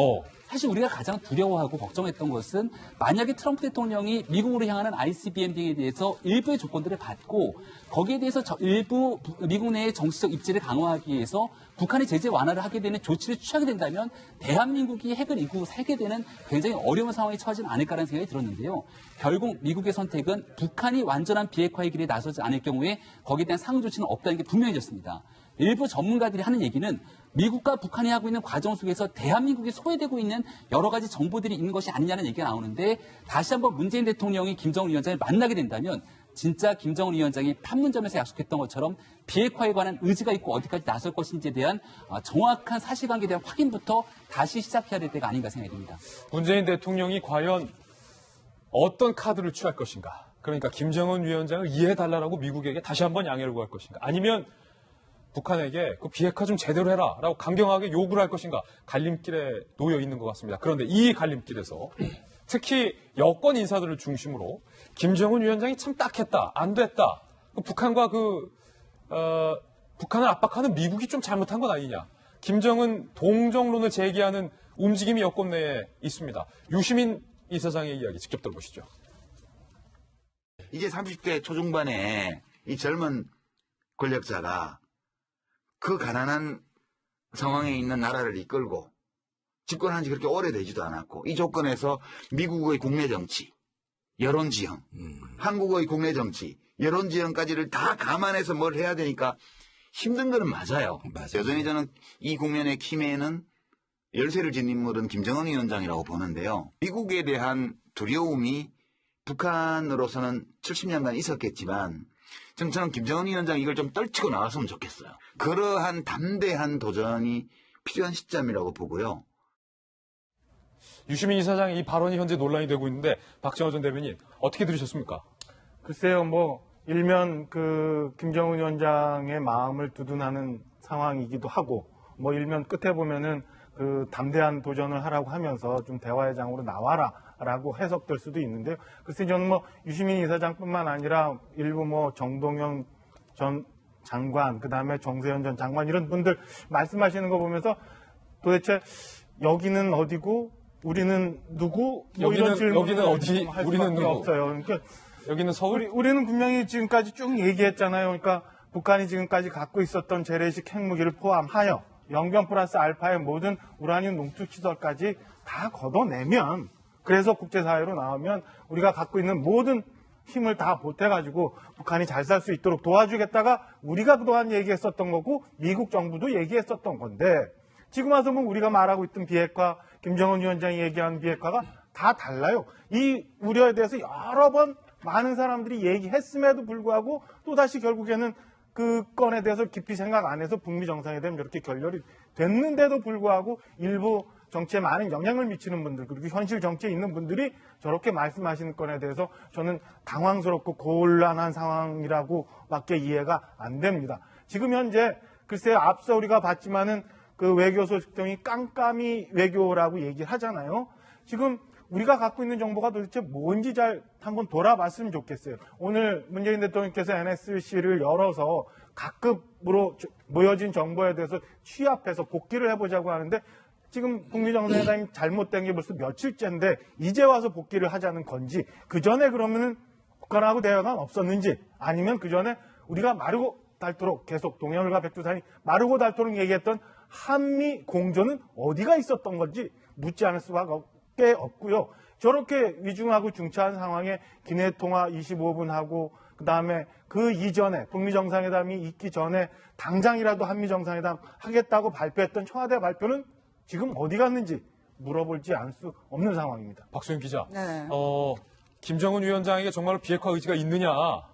사실 우리가 가장 두려워하고 걱정했던 것은 만약에 트럼프 대통령이 미국으로 향하는 ICBM 등에 대해서 일부의 조건들을 받고 거기에 대해서 일부 미국 내의 정치적 입지를 강화하기 위해서 북한의 제재 완화를 하게 되는 조치를 취하게 된다면 대한민국이 핵을 이고 살게 되는 굉장히 어려운 상황에 처하지는 않을까라는 생각이 들었는데요. 결국 미국의 선택은 북한이 완전한 비핵화의 길에 나서지 않을 경우에 거기에 대한 상응 조치는 없다는 게 분명해졌습니다. 일부 전문가들이 하는 얘기는 미국과 북한이 하고 있는 과정 속에서 대한민국이 소외되고 있는 여러 가지 정보들이 있는 것이 아니냐는 얘기가 나오는데 다시 한번 문재인 대통령이 김정은 위원장을 만나게 된다면 진짜 김정은 위원장이 판문점에서 약속했던 것처럼 비핵화에 관한 의지가 있고 어디까지 나설 것인지에 대한 정확한 사실관계에 대한 확인부터 다시 시작해야 될 때가 아닌가 생각이 듭니다. 문재인 대통령이 과연 어떤 카드를 취할 것인가? 그러니까 김정은 위원장을 이해해달라고 미국에게 다시 한번 양해를 구할 것인가? 아니면 북한에게 그 비핵화 좀 제대로 해라 라고 강경하게 요구를 할 것인가 갈림길에 놓여 있는 것 같습니다. 그런데 이 갈림길에서 특히 여권 인사들을 중심으로 김정은 위원장이 참 딱했다, 안 됐다. 북한과 북한을 압박하는 미국이 좀 잘못한 건 아니냐. 김정은 동정론을 제기하는 움직임이 여권 내에 있습니다. 유시민 이사장의 이야기 직접 들어보시죠. 이제 30대 초중반에 이 젊은 권력자가 그 가난한 상황에 있는 나라를 이끌고 집권한 지 그렇게 오래되지도 않았고 이 조건에서 미국의 국내 정치, 여론 지형, 한국의 국내 정치, 여론 지형까지를 다 감안해서 뭘 해야 되니까 힘든 거는 맞아요. 여전히 저는 이 국면의 키맨은 열쇠를 진 인물은 김정은 위원장이라고 보는데요. 미국에 대한 두려움이 북한으로서는 70년간 있었겠지만 저는 김정은 위원장이 이걸 좀 떨치고 나왔으면 좋겠어요. 그러한 담대한 도전이 필요한 시점이라고 보고요. 유시민 이사장의 이 발언이 현재 논란이 되고 있는데 박정호 전 대변인 어떻게 들으셨습니까? 글쎄요, 일면 김정은 위원장의 마음을 두둔하는 상황이기도 하고, 일면 끝에 보면은 담대한 도전을 하라고 하면서 좀 대화의 장으로 나와라 라고 해석될 수도 있는데요. 글쎄 저는 유시민 이사장뿐만 아니라 일부 정동영 전 장관, 그 다음에 정세현 전 장관 이런 분들 말씀하시는 거 보면서 도대체 여기는 어디고 우리는 누구? 이런 질문을 여기는 어디? 우리는 누구? 없어요. 그러니까 여기는 서울? 우리는 분명히 지금까지 쭉 얘기했잖아요. 그러니까 북한이 지금까지 갖고 있었던 재래식 핵무기를 포함하여 영변 플러스 알파의 모든 우라늄 농축 시설까지 다 걷어내면, 그래서 국제사회로 나오면 우리가 갖고 있는 모든 힘을 다 보태가지고 북한이 잘 살 수 있도록 도와주겠다가 우리가 그동안 얘기했었던 거고 미국 정부도 얘기했었던 건데, 지금 와서 우리가 말하고 있던 비핵화, 김정은 위원장이 얘기한 비핵화가 다 달라요. 이 우려에 대해서 여러 번 많은 사람들이 얘기했음에도 불구하고 또다시 결국에는 그 건에 대해서 깊이 생각 안 해서 북미 정상회담이 이렇게 결렬이 됐는데도 불구하고 일부 정치에 많은 영향을 미치는 분들, 그리고 현실 정치에 있는 분들이 저렇게 말씀하시는 건에 대해서 저는 당황스럽고 곤란한 상황이라고밖에 이해가 안 됩니다. 지금 현재 글쎄요, 앞서 우리가 봤지만은 그 외교 소식 등이 깜깜이 외교라고 얘기를 하잖아요. 지금 우리가 갖고 있는 정보가 도대체 뭔지 잘 한번 돌아봤으면 좋겠어요. 오늘 문재인 대통령께서 NSC를 열어서 각급으로 모여진 정보에 대해서 취합해서 복귀를 해보자고 하는데, 지금 북미 정상회담이 잘못된 게 벌써 며칠째인데 이제 와서 복귀를 하자는 건지, 그 전에 그러면은 북한하고 대화가 없었는지 아니면 그 전에 우리가 마르고 닳도록 계속 동해물과 백두산이 마르고 닳도록 얘기했던 한미 공조는 어디가 있었던 건지 묻지 않을 수밖에 없고요. 저렇게 위중하고 중차한 상황에 기내 통화 25분 하고 그다음에 그 이전에 북미 정상회담이 있기 전에 당장이라도 한미 정상회담 하겠다고 발표했던 청와대 발표는 지금 어디 갔는지 물어보지 않을 수 없는 상황입니다. 박소영 기자, 네. 김정은 위원장에게 정말로 비핵화 의지가 있느냐라는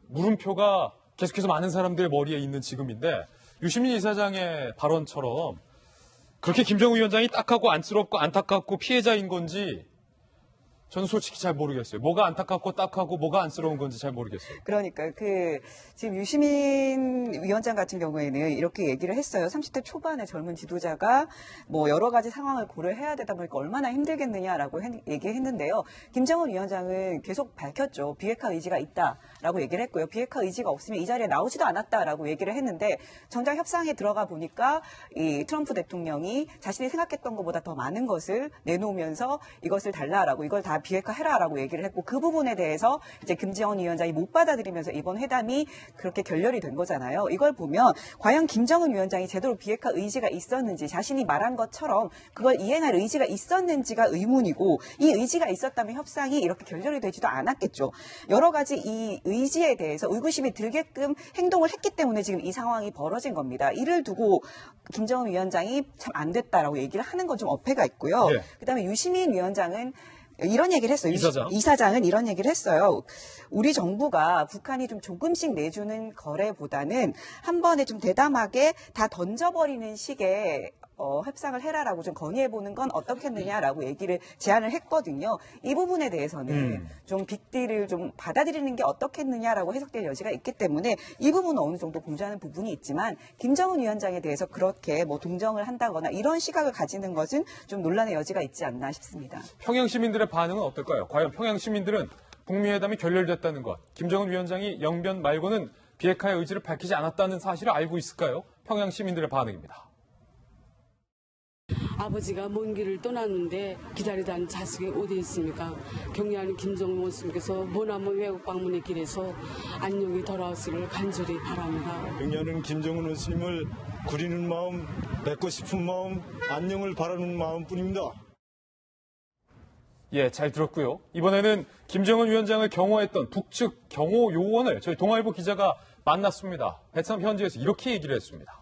물음표가 계속해서 많은 사람들의 머리에 있는 지금인데 유시민 이사장의 발언처럼 그렇게 김정은 위원장이 딱하고 안쓰럽고 안타깝고 피해자인 건지 저는 솔직히 잘 모르겠어요. 뭐가 안타깝고 딱하고 뭐가 안쓰러운 건지 잘 모르겠어요. 그러니까 지금 유시민 위원장 같은 경우에는 이렇게 얘기를 했어요. 30대 초반의 젊은 지도자가 뭐 여러 가지 상황을 고려해야 되다 보니까 얼마나 힘들겠느냐라고 얘기했는데요. 김정은 위원장은 계속 밝혔죠. 비핵화 의지가 있다라고 얘기를 했고요. 비핵화 의지가 없으면 이 자리에 나오지도 않았다라고 얘기를 했는데 정작 협상에 들어가 보니까 이 트럼프 대통령이 자신이 생각했던 것보다 더 많은 것을 내놓으면서 이것을 달라라고 이걸 다 비핵화해라라고 얘기를 했고 그 부분에 대해서 이제 김정은 위원장이 못 받아들이면서 이번 회담이 그렇게 결렬이 된 거잖아요. 이걸 보면 과연 김정은 위원장이 제대로 비핵화 의지가 있었는지 자신이 말한 것처럼 그걸 이행할 의지가 있었는지가 의문이고 이 의지가 있었다면 협상이 이렇게 결렬이 되지도 않았겠죠. 여러 가지 이 의지에 대해서 의구심이 들게끔 행동을 했기 때문에 지금 이 상황이 벌어진 겁니다. 이를 두고 김정은 위원장이 참 안 됐다라고 얘기를 하는 건 좀 어폐가 있고요. 네. 그다음에 유시민 위원장은 이런 얘기를 했어요. 이사장은 이런 얘기를 했어요. 우리 정부가 북한이 좀 조금씩 내주는 거래보다는 한 번에 좀 대담하게 다 던져버리는 식의 협상을 해라라고 좀 건의해보는 건 어떻겠느냐라고 제안을 했거든요. 이 부분에 대해서는 좀 빅딜을 좀 받아들이는 게 어떻겠느냐라고 해석될 여지가 있기 때문에 이 부분은 어느 정도 공조하는 부분이 있지만 김정은 위원장에 대해서 그렇게 뭐 동정을 한다거나 이런 시각을 가지는 것은 좀 논란의 여지가 있지 않나 싶습니다. 평양 시민들의 반응은 어떨까요? 과연 평양 시민들은 북미 회담이 결렬됐다는 것, 김정은 위원장이 영변 말고는 비핵화의 의지를 밝히지 않았다는 사실을 알고 있을까요? 평양 시민들의 반응입니다. 아버지가 먼 길을 떠났는데 기다리다는 자식이 어디 있습니까? 경례하는 김정은 원수님께서 머나먼 외국 방문의 길에서 안녕히 돌아오시를 간절히 바랍니다. 경례하는 김정은 원수님을 구리는 마음, 뵙고 싶은 마음, 안녕을 바라는 마음뿐입니다. 예, 잘 들었고요. 이번에는 김정은 위원장을 경호했던 북측 경호 요원을 저희 동아일보 기자가 만났습니다. 베트남 현지에서 이렇게 얘기를 했습니다.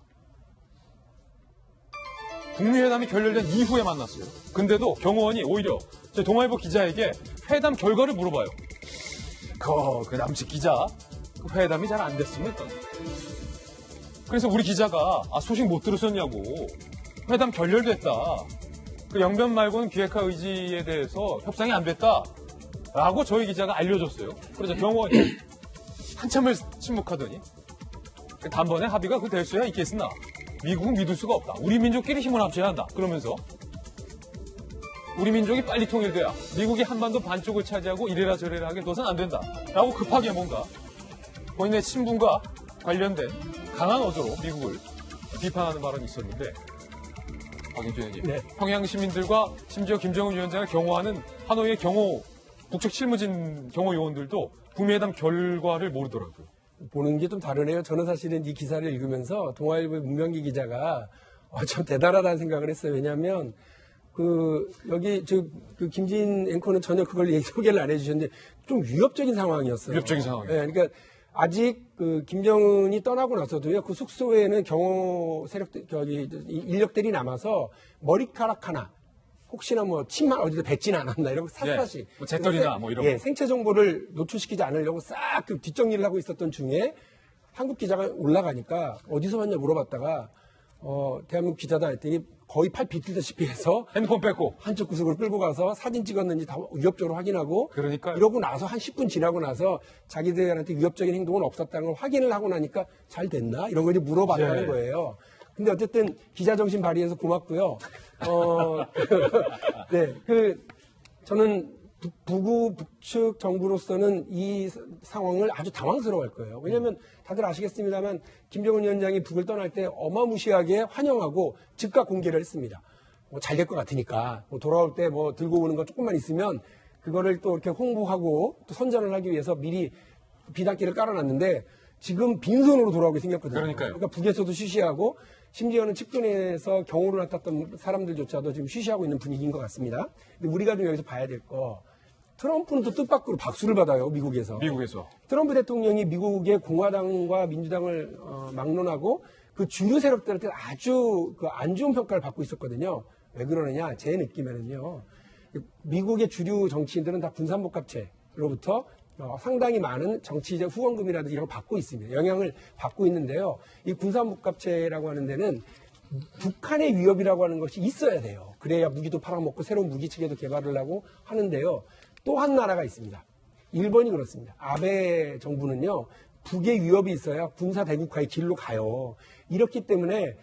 북미 회담이 결렬된 이후에 만났어요. 근데도 경호원이 오히려 저희 동아일보 기자에게 회담 결과를 물어봐요. 그 남측 기자, 그 회담이 잘 안 됐습니까? 그래서 우리 기자가 소식 못 들으셨냐고. 회담 결렬됐다. 그 영변 말고는 비핵화 의지에 대해서 협상이 안 됐다. 라고 저희 기자가 알려줬어요. 그래서 경호원이 한참을 침묵하더니 단번에 합의가 될 수야 있겠으나 미국은 믿을 수가 없다. 우리 민족끼리 힘을 합쳐야 한다. 그러면서 우리 민족이 빨리 통일돼야 미국이 한반도 반쪽을 차지하고 이래라 저래라 하게 둬선 안 된다. 라고 급하게 뭔가 본인의 친분과 관련된 강한 어조로 미국을 비판하는 발언이 있었는데 박인준 의원님, 네. 평양 시민들과 심지어 김정은 위원장을 경호하는 하노이의 북측 실무진 경호 요원들도 북미 회담 결과를 모르더라고요. 보는 게 좀 다르네요. 저는 사실은 이 기사를 읽으면서 동아일보의 문명기 기자가 참 대단하다는 생각을 했어요. 왜냐하면 여기 김진 앵커는 전혀 그걸 소개를 안 해주셨는데 좀 위협적인 상황이었어요. 위협적인 상황이요. 네, 그러니까 아직 김정은이 떠나고 나서도요. 그 숙소에는 경호 인력들이 남아서 머리카락 하나. 혹시나 침만 어디다 뱉지는 않았나 이런 거 샅샅이. 예, 뭐 재떨이나 뭐 이런 거. 생체 정보를 노출시키지 않으려고 싹 뒷정리를 하고 있었던 중에 한국 기자가 올라가니까 어디서 왔냐 물어봤다가 대한민국 기자다 했더니 거의 팔 비틀다시피 해서 핸드폰 뺏고 한쪽 구석을 끌고 가서 사진 찍었는지 다 위협적으로 확인하고 그러니까요. 이러고 나서 한 10분 지나고 나서 자기들한테 위협적인 행동은 없었다는 걸 확인을 하고 나니까 잘 됐나? 이런 걸 이제 물어봤다는 거예요. 근데 어쨌든 기자 정신 발휘해서 고맙고요. 네, 저는 북측 정부로서는 이 상황을 아주 당황스러워할 거예요. 왜냐하면 다들 아시겠습니다만 김정은 위원장이 북을 떠날 때 어마무시하게 환영하고 즉각 공개를 했습니다. 잘 될 것 같으니까 돌아올 때 들고 오는 거 조금만 있으면 그거를 또 이렇게 홍보하고 또 선전을 하기 위해서 미리 비단길을 깔아놨는데 지금 빈손으로 돌아오게 생겼거든요. 그러니까 북에서도 쉬쉬하고 심지어는 측근에서 경호를 맡았던 사람들조차도 지금 쉬쉬하고 있는 분위기인 것 같습니다. 근데 우리가 좀 여기서 봐야 될 거, 트럼프는 또 뜻밖으로 박수를 받아요, 미국에서. 트럼프 대통령이 미국의 공화당과 민주당을 막론하고 그 주류 세력들한테 아주 안 좋은 평가를 받고 있었거든요. 왜 그러느냐? 제 느낌에는요. 미국의 주류 정치인들은 다 분산복합체로부터 상당히 많은 정치적 후원금이라든지 이런 걸 받고 있습니다. 영향을 받고 있는데요. 이 분산복합체라고 하는 데는 북한의 위협이라고 하는 것이 있어야 돼요. 그래야 무기도 팔아먹고 새로운 무기체계도 개발을 하고 하는데요. 또 한 나라가 있습니다. 일본이 그렇습니다. 아베 정부는요. 북의 위협이 있어야 군사 대국화의 길로 가요. 이렇기 때문에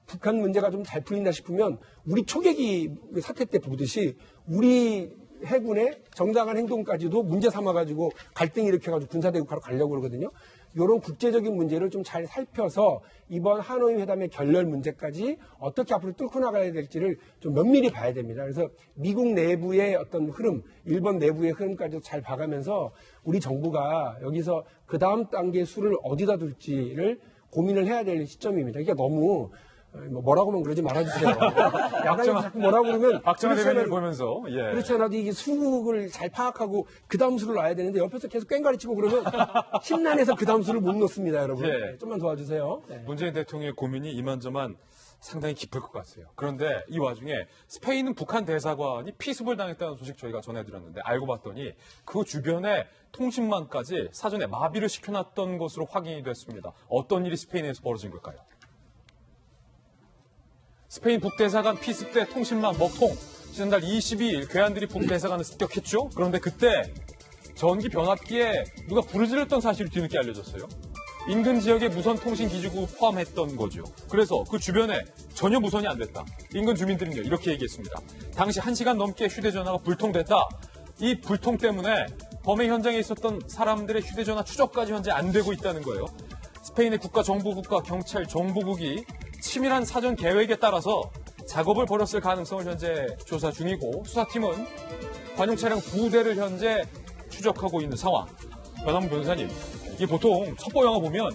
북한 문제가 좀 잘 풀린다 싶으면 우리 초계기 사태 때 보듯이 우리 해군의 정당한 행동까지도 문제 삼아가지고 갈등 일으켜가지고 군사대국화로 가려고 그러거든요. 이런 국제적인 문제를 좀 잘 살펴서 이번 하노이 회담의 결렬 문제까지 어떻게 앞으로 뚫고 나가야 될지를 좀 면밀히 봐야 됩니다. 그래서 미국 내부의 어떤 흐름, 일본 내부의 흐름까지도 잘 봐가면서 우리 정부가 여기서 그 다음 단계 수를 어디다 둘지를 고민을 해야 될 시점입니다. 그러니까 너무 뭐라고 하면 그러지 말아주세요. 야당에서 자꾸 뭐라고 그러면 박정희 대변인을 보면서 그렇지 않아도 이게 수를 잘 파악하고 그 다음 수를 놔야 되는데 옆에서 계속 꽹가리 치고 그러면 심란해서 그 다음 수를 못 넣습니다, 여러분. 좀만 도와주세요. 문재인 대통령의 고민이 이만저만 상당히 깊을 것 같아요. 그런데 이 와중에 스페인은 북한 대사관이 피습을 당했다는 소식 저희가 전해드렸는데 알고 봤더니 그 주변에 통신망까지 사전에 마비를 시켜놨던 것으로 확인이 됐습니다. 어떤 일이 스페인에서 벌어진 걸까요? 스페인 북대사관 피습대 통신망 먹통. 지난달 22일 괴한들이 북대사관을 습격했죠. 그런데 그때 전기 변압기에 누가 불을 질렀던 사실이 뒤늦게 알려졌어요. 인근 지역의 무선 통신 기지국을 포함했던 거죠. 그래서 그 주변에 전혀 무선이 안 됐다. 인근 주민들은요 이렇게 얘기했습니다. 당시 1시간 넘게 휴대전화가 불통됐다. 이 불통 때문에 범행 현장에 있었던 사람들의 휴대전화 추적까지 현재 안 되고 있다는 거예요. 스페인의 국가정보국과 경찰 정보국이 치밀한 사전 계획에 따라서 작업을 벌였을 가능성을 현재 조사 중이고 수사팀은 관용 차량 2대를 현재 추적하고 있는 상황. 변함 변호사님, 이게 보통 첩보 영화 보면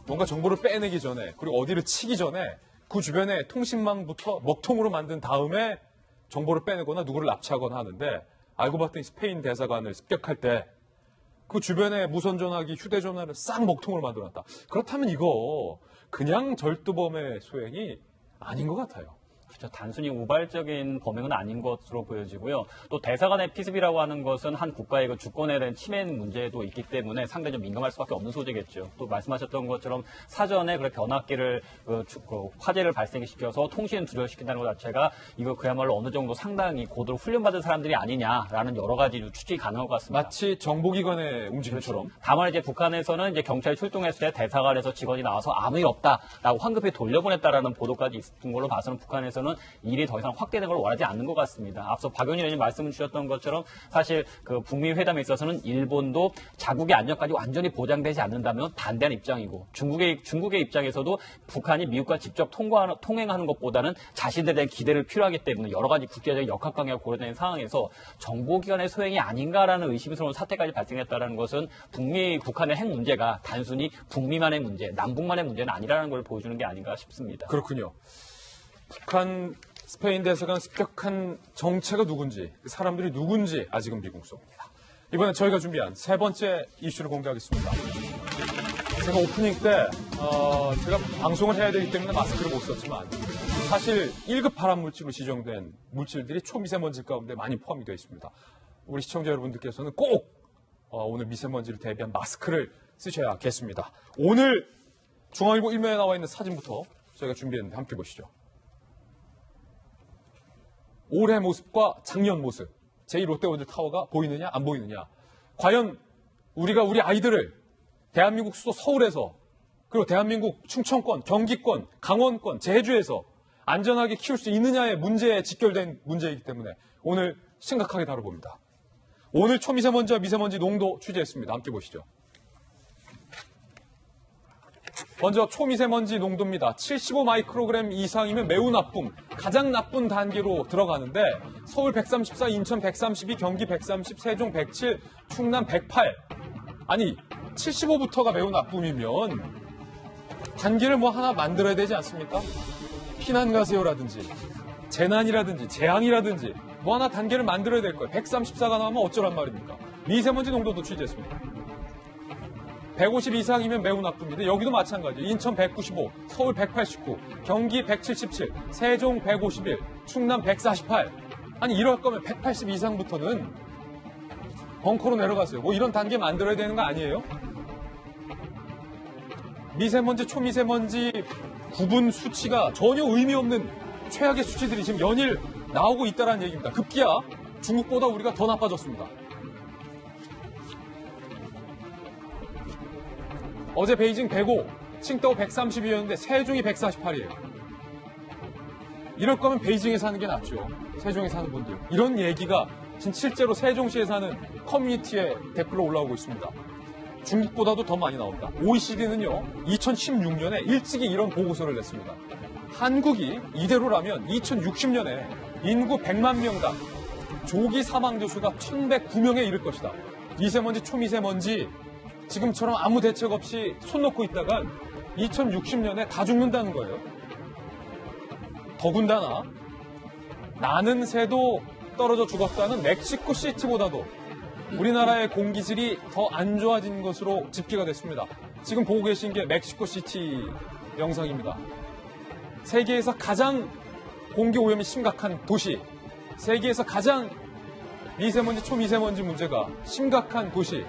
뭔가 정보를 빼내기 전에 그리고 어디를 치기 전에 그 주변에 통신망부터 먹통으로 만든 다음에 정보를 빼내거나 누구를 납치하거나 하는데 알고 봤더니 스페인 대사관을 습격할 때 그 주변에 무선 전화기, 휴대전화를 싹 먹통으로 만들어놨다. 그렇다면 이거 그냥 절도범의 소행이 아닌 것 같아요. 그렇죠. 단순히 우발적인 범행은 아닌 것으로 보여지고요. 또 대사관의 피습이라고 하는 것은 한 국가의 그 주권에 대한 침해 문제도 있기 때문에 상당히 좀 민감할 수밖에 없는 소재겠죠. 또 말씀하셨던 것처럼 사전에 그런 변압기를 화재를 발생시켜서 통신을 두절시킨다는 것 자체가 이거 그야말로 어느 정도 상당히 고도로 훈련받은 사람들이 아니냐라는 여러 가지 추측이 가능할 것 같습니다. 마치 정보기관의 움직임처럼. 그렇죠. 다만 이제 북한에서는 이제 경찰이 출동했을 때 대사관에서 직원이 나와서 아무 일 없다라고 황급히 돌려보냈다라는 보도까지 있었던 걸로 봐서는 북한에서는 일이 더 이상 확대되는 걸 원하지 않는 것 같습니다. 앞서 박용진 의원님 말씀 주셨던 것처럼 사실 그 북미 회담에 있어서는 일본도 자국의 안전까지 완전히 보장되지 않는다면 반대하는 입장이고 중국의 입장에서도 북한이 미국과 직접 통행하는 것보다는 자신들에 대한 기대를 필요하기 때문에 여러 가지 국제적인 역학관계가 고려되는 상황에서 정보기관의 소행이 아닌가라는 의심스러운 사태까지 발생했다는 것은 북한의 핵 문제가 단순히 북미만의 문제, 남북만의 문제는 아니라는 걸 보여주는 게 아닌가 싶습니다. 그렇군요. 북한 스페인 대사관 습격한 정체가 누군지, 그 사람들이 누군지 아직은 미궁속입니다. 이번에 저희가 준비한 세 번째 이슈를 공개하겠습니다. 제가 오프닝 때 제가 방송을 해야 되기 때문에 마스크를 못 썼지만 사실 1급 발암물질로 지정된 물질들이 초미세먼지 가운데 많이 포함이 되어 있습니다. 우리 시청자 여러분들께서는 꼭 오늘 미세먼지를 대비한 마스크를 쓰셔야겠습니다. 오늘 중앙일보 1면에 나와 있는 사진부터 저희가 준비했는데 함께 보시죠. 올해 모습과 작년 모습, 제2롯데월드 타워가 보이느냐 안 보이느냐. 과연 우리가 우리 아이들을 대한민국 수도 서울에서 그리고 대한민국 충청권, 경기권, 강원권, 제주에서 안전하게 키울 수 있느냐의 문제에 직결된 문제이기 때문에 오늘 심각하게 다뤄봅니다. 오늘 초미세먼지와 미세먼지 농도 취재했습니다. 함께 보시죠. 먼저 초미세먼지 농도입니다. 75 마이크로그램 이상이면 매우 나쁨, 가장 나쁜 단계로 들어가는데 서울 134, 인천 132, 경기 130, 세종 107, 충남 108. 아니 75부터가 매우 나쁨이면 단계를 뭐 하나 만들어야 되지 않습니까? 피난 가세요라든지 재난이라든지 재앙이라든지 뭐 하나 단계를 만들어야 될 거예요. 134가 나오면 어쩌란 말입니까? 미세먼지 농도도 취재했습니다. 150 이상이면 매우 나쁩니다. 여기도 마찬가지예요. 인천 195, 서울 189, 경기 177, 세종 151, 충남 148. 아니 이럴 거면 180 이상부터는 벙커로 내려가세요. 뭐 이런 단계 만들어야 되는 거 아니에요? 미세먼지, 초미세먼지 구분 수치가 전혀 의미 없는 최악의 수치들이 지금 연일 나오고 있다는 얘기입니다. 급기야 중국보다 우리가 더 나빠졌습니다. 어제 베이징 105, 칭다오 132였는데 세종이 148이에요. 이럴 거면 베이징에 사는 게 낫죠. 세종에 사는 분들. 이런 얘기가 지금 실제로 세종시에 사는 커뮤니티에 댓글로 올라오고 있습니다. 중국보다도 더 많이 나옵니다. OECD는요, 2016년에 일찍이 이런 보고서를 냈습니다. 한국이 이대로라면 2060년에 인구 100만 명당 조기 사망자 수가 1109명에 이를 것이다. 미세먼지, 초미세먼지 지금처럼 아무 대책 없이 손 놓고 있다간 2060년에 다 죽는다는 거예요. 더군다나 나는 새도 떨어져 죽었다는 멕시코 시티보다도 우리나라의 공기질이 더 안 좋아진 것으로 집계가 됐습니다. 지금 보고 계신 게 멕시코 시티 영상입니다. 세계에서 가장 공기 오염이 심각한 도시, 세계에서 가장 미세먼지, 초미세먼지 문제가 심각한 도시,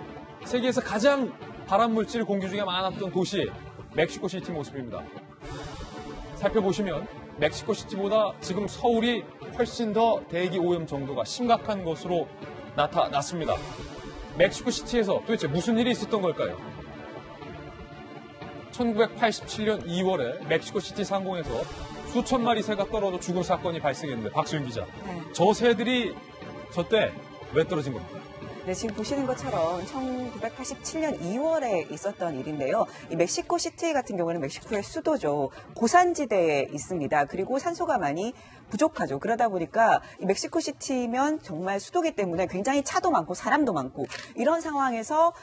세계에서 가장 발암물질 공기 중에 많았던 도시, 멕시코 시티 모습입니다. 살펴보시면 멕시코 시티보다 지금 서울이 훨씬 더 대기 오염 정도가 심각한 것으로 나타났습니다. 멕시코 시티에서 도대체 무슨 일이 있었던 걸까요? 1987년 2월에 멕시코 시티 상공에서 수천 마리 새가 떨어져 죽은 사건이 발생했는데, 박수윤 기자, 저 새들이 저때 왜 떨어진 겁니까? 네, 지금 보시는 것처럼 1987년 2월에 있었던 일인데요. 이 멕시코 시티 같은 경우는 멕시코의 수도죠. 고산지대에 있습니다. 그리고 산소가 많이 부족하죠. 그러다 보니까 이 멕시코 시티면 정말 수도기 때문에 굉장히 차도 많고 사람도 많고 이런 상황에서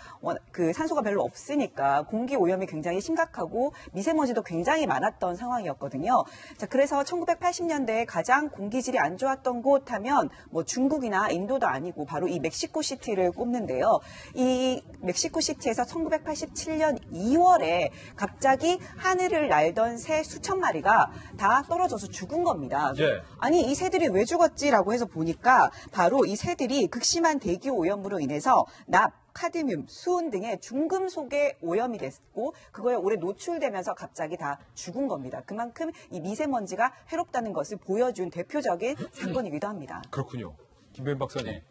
그 산소가 별로 없으니까 공기 오염이 굉장히 심각하고 미세먼지도 굉장히 많았던 상황이었거든요. 자, 그래서 1980년대에 가장 공기질이 안 좋았던 곳 하면 뭐 중국이나 인도도 아니고 바로 이 멕시코 시티를 꼽는데요. 이 멕시코 시티에서 1987년 2월에 갑자기 하늘을 날던 새 수천 마리가 다 떨어져서 죽은 겁니다. 예. 아니 이 새들이 왜 죽었지라고 해서 보니까 바로 이 새들이 극심한 대기 오염으로 인해서 납, 카드뮴, 수은 등의 중금속에 오염이 됐고 그거에 오래 노출되면서 갑자기 다 죽은 겁니다. 그만큼 이 미세먼지가 해롭다는 것을 보여준 대표적인 사건이기도 합니다. 그렇군요. 김배인 박사님,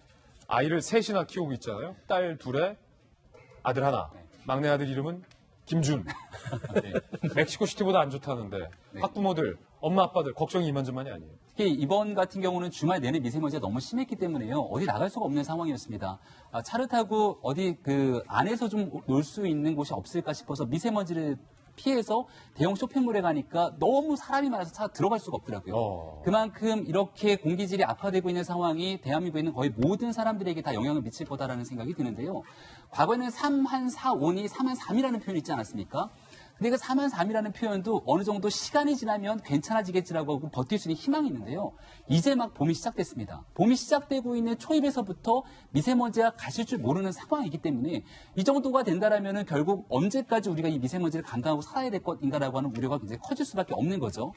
아이를 셋이나 키우고 있잖아요. 딸 둘에 아들 하나. 막내 아들 이름은 김준. 멕시코 시티보다 안 좋다는데 학부모들, 엄마 아빠들 걱정이 이만저만이 아니에요. 이번 같은 경우는 주말 내내 미세먼지가 너무 심했기 때문에요. 어디 나갈 수가 없는 상황이었습니다. 차를 타고 어디 그 안에서 좀 놀 수 있는 곳이 없을까 싶어서 미세먼지를 피해서 대형 쇼핑몰에 가니까 너무 사람이 많아서 차 들어갈 수가 없더라고요. 그만큼 이렇게 공기질이 악화되고 있는 상황이 대한민국에 있는 거의 모든 사람들에게 다 영향을 미칠 거다라는 생각이 드는데요. 과거에는 3한4온이 3한3이라는 표현이 있지 않았습니까? 근데 그 3한3이라는 표현도 어느 정도 시간이 지나면 괜찮아지겠지라고 하고 버틸 수 있는 희망이 있는데요. 이제 막 봄이 시작됐습니다. 봄이 시작되고 있는 초입에서부터 미세먼지가 가실 줄 모르는 상황이기 때문에 이 정도가 된다라면은 결국 언제까지 우리가 이 미세먼지를 감당하고 살아야 될 것인가라고 하는 우려가 굉장히 커질 수밖에 없는 거죠.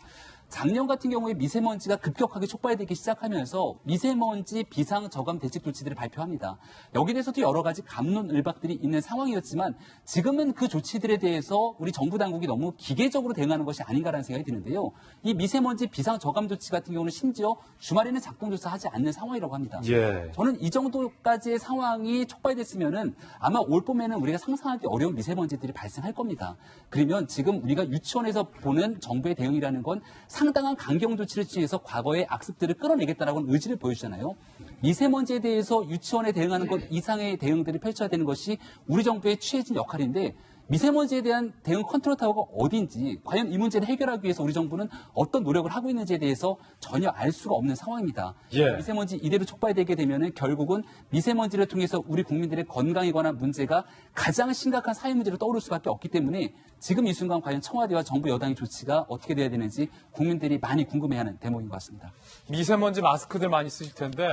작년 같은 경우에 미세먼지가 급격하게 촉발되기 시작하면서 미세먼지 비상 저감 대책 조치들을 발표합니다. 여기에 대해서도 여러 가지 갑론을박들이 있는 상황이었지만 지금은 그 조치들에 대해서 우리 정부 당국이 너무 기계적으로 대응하는 것이 아닌가라는 생각이 드는데요. 이 미세먼지 비상 저감 조치 같은 경우는 심지어 주말에는 작동조차 하지 않는 상황이라고 합니다. 예. 저는 이 정도까지의 상황이 촉발됐으면은 아마 올 봄에는 우리가 상상하기 어려운 미세먼지들이 발생할 겁니다. 그러면 지금 우리가 유치원에서 보는 정부의 대응이라는 건 상당한 강경 조치를 취해서 과거의 악습들을 끌어내겠다라는 의지를 보여주잖아요. 미세먼지에 대해서 유치원에 대응하는 것 이상의 대응들을 펼쳐야 되는 것이 우리 정부의 취해진 역할인데 미세먼지에 대한 대응 컨트롤 타워가 어딘지, 과연 이 문제를 해결하기 위해서 우리 정부는 어떤 노력을 하고 있는지에 대해서 전혀 알 수가 없는 상황입니다. 예. 미세먼지 이대로 촉발되게 되면은 결국은 미세먼지를 통해서 우리 국민들의 건강에 관한 문제가 가장 심각한 사회 문제로 떠오를 수밖에 없기 때문에 지금 이 순간 과연 청와대와 정부 여당의 조치가 어떻게 돼야 되는지 국민들이 많이 궁금해하는 대목인 것 같습니다. 미세먼지 마스크들 많이 쓰실 텐데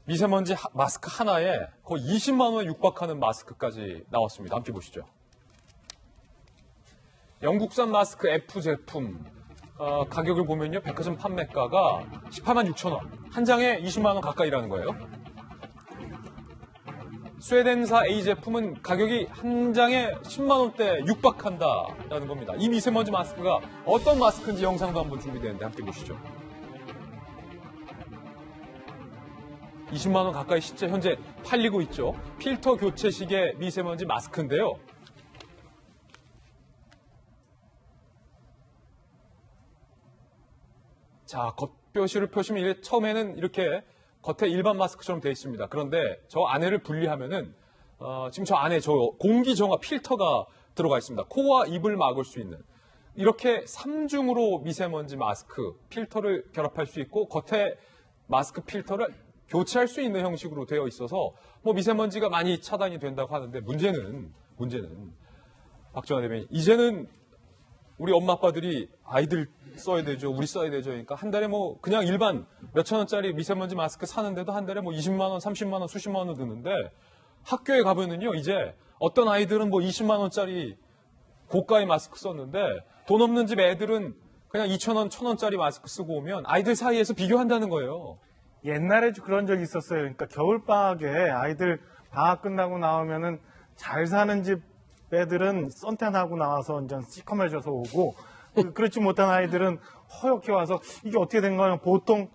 미세먼지 마스크 하나에 거의 20만 원에 육박하는 마스크까지 나왔습니다. 함께 보시죠. 영국산 마스크 F 제품 가격을 보면요. 백화점 판매가가 18만 6천 원. 한 장에 20만 원 가까이라는 거예요. 스웨덴사 A 제품은 가격이 한 장에 10만 원대 육박한다라는 겁니다. 이 미세먼지 마스크가 어떤 마스크인지 영상도 한번 준비되는데 함께 보시죠. 20만 원 가까이 실제 현재 팔리고 있죠. 필터 교체식의 미세먼지 마스크인데요. 자, 겉표시를 펴시면 처음에는 이렇게 겉에 일반 마스크처럼 되어 있습니다. 그런데 저 안에를 분리하면은 지금 저 안에 저 공기 정화 필터가 들어가 있습니다. 코와 입을 막을 수 있는 이렇게 3중으로 미세먼지 마스크 필터를 결합할 수 있고 겉에 마스크 필터를 교체할 수 있는 형식으로 되어 있어서 뭐 미세먼지가 많이 차단이 된다고 하는데 문제는 박정환 대변인 이제는 우리 엄마 아빠들이 아이들 써야 되죠. 우리 써야 되죠. 그러니까 한 달에 뭐 그냥 일반 몇천 원짜리 미세먼지 마스크 사는데도 한 달에 뭐 20만 원, 30만 원, 수십만 원 드는데 학교에 가보면요. 이제 어떤 아이들은 뭐 20만 원짜리 고가의 마스크 썼는데 돈 없는 집 애들은 그냥 2,000원, 1,000원짜리 마스크 쓰고 오면 아이들 사이에서 비교한다는 거예요. 옛날에 그런 적이 있었어요. 그러니까 겨울방학에 아이들 방학 끝나고 나오면은 잘 사는 집 애들은 선탠하고 나와서 이제 시커매져서 오고 그렇지 못한 아이들은 허옇게 와서 이게 어떻게 된 거냐. 보통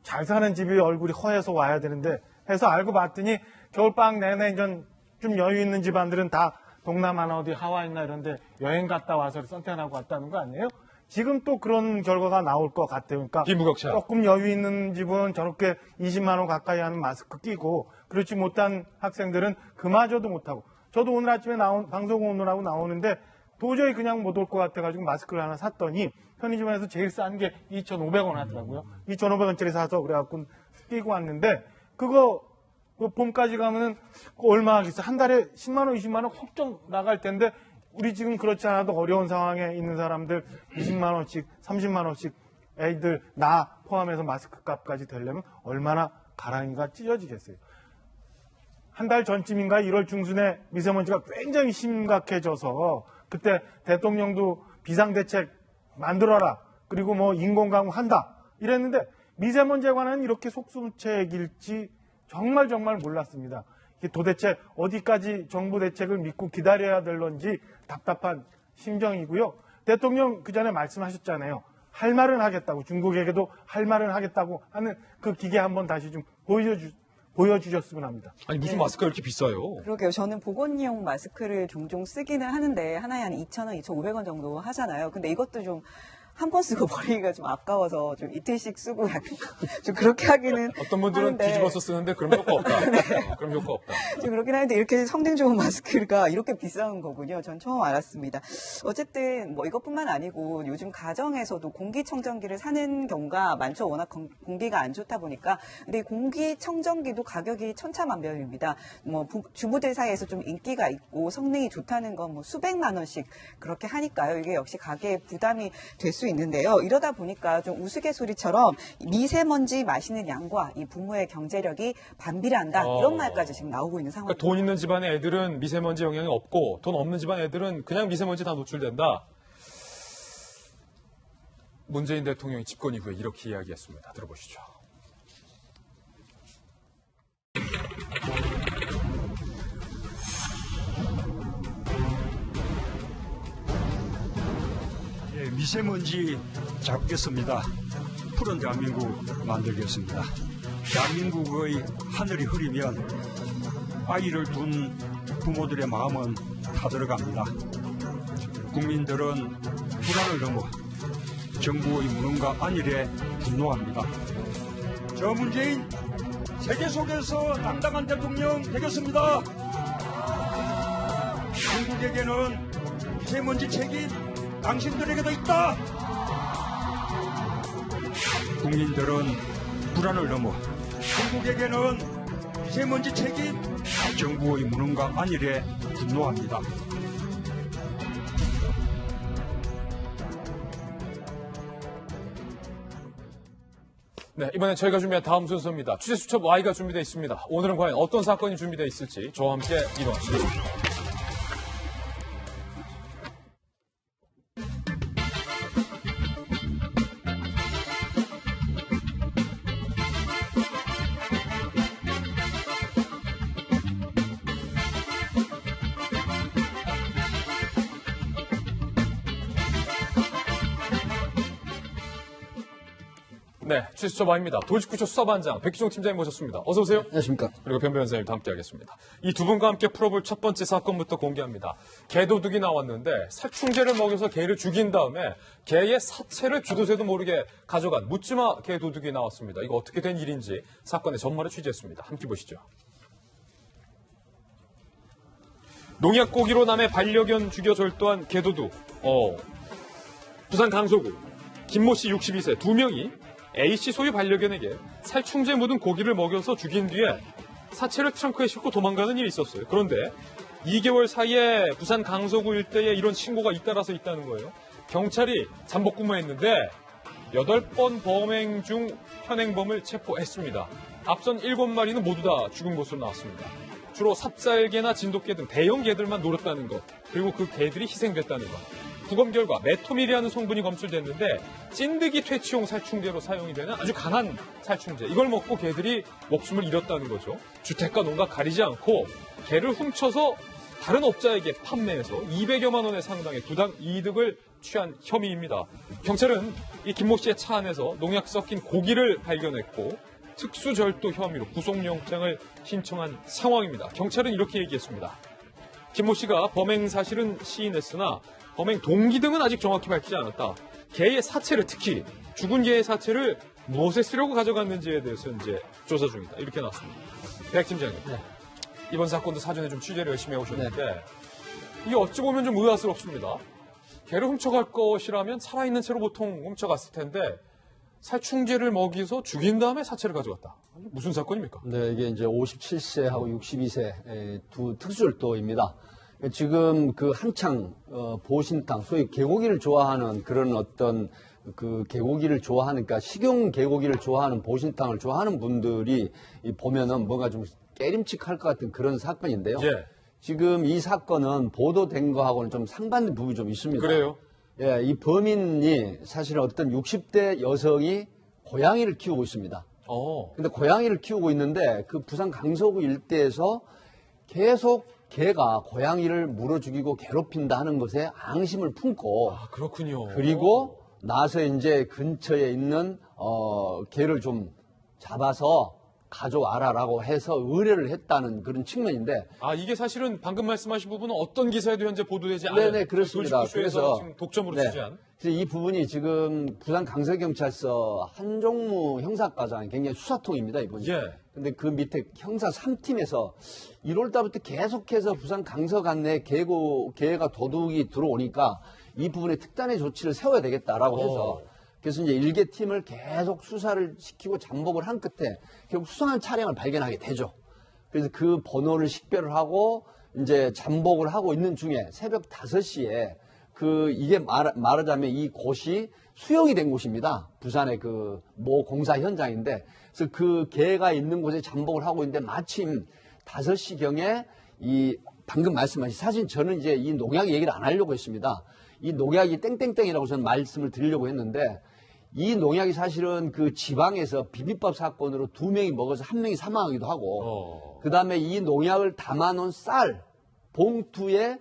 잘 사는 집이 얼굴이 허해서 와야 되는데 해서 알고 봤더니 겨울방학 내내 이제 좀 여유 있는 집안들은 다 동남아나 어디 하와이나 이런 데 여행 갔다 와서 선탠하고 왔다는 거 아니에요? 지금 또 그런 결과가 나올 것 같아요. 그러니까 비무격차. 조금 여유 있는 집은 저렇게 20만 원 가까이 하는 마스크 끼고 그렇지 못한 학생들은 그마저도 못하고 저도 오늘 아침에 방송 오느라고 나오는데 도저히 그냥 못 올 것 같아가지고 마스크를 하나 샀더니 편의점에서 제일 싼 게 2,500원 하더라고요. 2,500원짜리 사서 그래갖고 끼고 왔는데 그거 봄까지 가면은 얼마 하겠어? 한 달에 10만 원, 20만 원 훌쩍 나갈 텐데 우리 지금 그렇지 않아도 어려운 상황에 있는 사람들 20만 원씩, 30만 원씩 애들 나 포함해서 마스크 값까지 되려면 얼마나 가랑이가 찢어지겠어요. 한 달 전쯤인가 1월 중순에 미세먼지가 굉장히 심각해져서 그때 대통령도 비상대책 만들어라. 그리고 뭐 인공강우 한다. 이랬는데 미세먼지에 관한 이렇게 속수무책일지 정말 몰랐습니다. 도대체 어디까지 정부 대책을 믿고 기다려야 될런지 답답한 심정이고요. 대통령 그 전에 말씀하셨잖아요. 할 말은 하겠다고, 중국에게도 할 말은 하겠다고 하는 그 기계 한번 다시 좀 보여주셨으면 합니다. 아니 무슨 마스크가 이렇게 비싸요? 그러게요. 저는 보건용 마스크를 종종 쓰기는 하는데 하나에 한 2,000원, 2,500원 정도 하잖아요. 근데 이것도 좀 한 번 쓰고 버리기가 좀 아까워서 좀 이틀씩 쓰고 약간 좀 그렇게 하기는 어떤 분들은 하는데. 뒤집어서 쓰는데 그럼 효과 없다. 네. 그럼 효과 없다. 좀 그렇긴 한데 이렇게 성능 좋은 마스크가 이렇게 비싼 거군요. 전 처음 알았습니다. 어쨌든 뭐 이것뿐만 아니고 요즘 가정에서도 공기청정기를 사는 경우가 많죠. 워낙 공기가 안 좋다 보니까. 근데 공기청정기도 가격이 천차만별입니다. 뭐 주부들 사이에서 좀 인기가 있고 성능이 좋다는 건 뭐 수백만 원씩 그렇게 하니까요. 이게 역시 가계에 부담이 될 수 있는데요. 이러다 보니까 좀 우스갯소리처럼 미세먼지 마시는 양과 이 부모의 경제력이 반비례한다. 이런 말까지 지금 나오고 있는 상황입니다. 그러니까 돈 있는 집안의 애들은 미세먼지 영향이 없고 돈 없는 집안 애들은 그냥 미세먼지 다 노출된다. 문재인 대통령이 집권 이후에 이렇게 이야기했습니다. 들어보시죠. 미세먼지 잡겠습니다. 푸른 대한민국 만들겠습니다. 대한민국의 하늘이 흐리면 아이를 둔 부모들의 마음은 타들어갑니다. 국민들은 불안을 넘어 정부의 무능과 안일에 분노합니다. 저 문재인 세계 속에서 당당한 대통령 되겠습니다. 한국 전국에게는 미세먼지 책임 당신들에게도 있다. 국민들은 불안을 넘어 전국에게는 미세먼지 책임 정부의 무능과 안일에 분노합니다. 네, 이번엔 저희가 준비한 다음 순서입니다. 취재 수첩 Y가 준비되어 있습니다. 오늘은 과연 어떤 사건이 준비되어 있을지 저와 함께 이동하시죠. 네, 취재수첩 Y입니다. 도지구청 수사반장 백기종 팀장님 모셨습니다. 어서 오세요. 안녕하십니까. 그리고 변 변호사님도 함께하겠습니다. 이 두 분과 함께 풀어볼 첫 번째 사건부터 공개합니다. 개도둑이 나왔는데 살충제를 먹여서 개를 죽인 다음에 개의 사체를 쥐도새도 모르게 가져간 묻지마 개도둑이 나왔습니다. 이거 어떻게 된 일인지 사건의 전말을 취재했습니다. 함께 보시죠. 농약고기로 남의 반려견 죽여 절도한 개도둑. 부산 강서구 김모 씨 62세 2명이 A씨 소유 반려견에게 살충제 묻은 고기를 먹여서 죽인 뒤에 사체를 트렁크에 싣고 도망가는 일이 있었어요. 그런데 2개월 사이에 부산 강서구 일대에 이런 신고가 잇따라서 있다는 거예요. 경찰이 잠복근무했는데 8번 범행 중 현행범을 체포했습니다. 앞선 7마리는 모두 다 죽은 것으로 나왔습니다. 주로 삽살개나 진돗개 등 대형 개들만 노렸다는 것, 그리고 그 개들이 희생됐다는 것. 부검 결과 메토밀이라는 성분이 검출됐는데 찐득이 퇴치용 살충제로 사용이 되는 아주 강한 살충제. 이걸 먹고 개들이 목숨을 잃었다는 거죠. 주택과 농가 가리지 않고 개를 훔쳐서 다른 업자에게 판매해서 200여만 원의 상당의 부당 이득을 취한 혐의입니다. 경찰은 이 김모 씨의 차 안에서 농약 섞인 고기를 발견했고 특수절도 혐의로 구속영장을 신청한 상황입니다. 경찰은 이렇게 얘기했습니다. 김모 씨가 범행 사실은 시인했으나 범행 동기 등은 아직 정확히 밝히지 않았다. 개의 사체를, 특히 죽은 개의 사체를 무엇에 쓰려고 가져갔는지에 대해서 이제 조사 중이다. 이렇게 나왔습니다. 백 팀장님, 이번 사건도 사전에 좀 취재를 열심히 해오셨는데 이게 어찌 보면 좀 의아스럽습니다. 개를 훔쳐갈 것이라면 살아있는 채로 보통 훔쳐갔을 텐데 살충제를 먹여서 죽인 다음에 사체를 가져갔다. 무슨 사건입니까? 네, 이게 이제 57세하고 62세 두 특수절도입니다. 지금 그 한창 보신탕, 소위 개고기를 좋아하는 그런 어떤 그 개고기를 좋아하니까 식용 개고기를 좋아하는 보신탕을 좋아하는 분들이 보면은 뭔가 좀 깨림칙할 것 같은 그런 사건인데요. 예. 지금 이 사건은 보도된 거하고는 좀 상반된 부분이 좀 있습니다. 그래요? 예, 이 범인이 사실 어떤 60대 여성이 고양이를 키우고 있습니다. 근데 고양이를 키우고 있는데 그 부산 강서구 일대에서 계속 개가 고양이를 물어 죽이고 괴롭힌다 하는 것에 앙심을 품고 그렇군요. 그리고 나서 이제 근처에 있는 개를 좀 잡아서 가져와라라고 해서 의뢰를 했다는 그런 측면인데 이게 사실은 방금 말씀하신 부분은 어떤 기사에도 현재 보도되지 않은 네네 그렇습니다. 그래서 지금 독점으로 취재한 그래서 이 부분이 지금 부산 강서경찰서 한종무 형사과장 굉장히 수사통입니다 이분이. 근데 그 밑에 형사 3팀에서 1월 달부터 계속해서 부산 강서 관내 개가 도둑이 들어오니까 이 부분에 특단의 조치를 세워야 되겠다라고 해서 그래서 이제 일개 팀을 계속 수사를 시키고 잠복을 한 끝에 결국 수상한 차량을 발견하게 되죠. 그래서 그 번호를 식별을 하고 이제 잠복을 하고 있는 중에 새벽 5시에 이게 말하자면 이 곳이 수용이 된 곳입니다. 부산의 그 모 공사 현장인데 그래서 그 개가 있는 곳에 잠복을 하고 있는데 마침 5시경에 이 방금 말씀하신 사실 저는 이제 이 농약 얘기를 안 하려고 했습니다. 이 농약이 땡땡땡이라고 저는 말씀을 드리려고 했는데 이 농약이 사실은 그 지방에서 비빔밥 사건으로 2명이 먹어서 1명이 사망하기도 하고 그 다음에 이 농약을 담아놓은 쌀 봉투에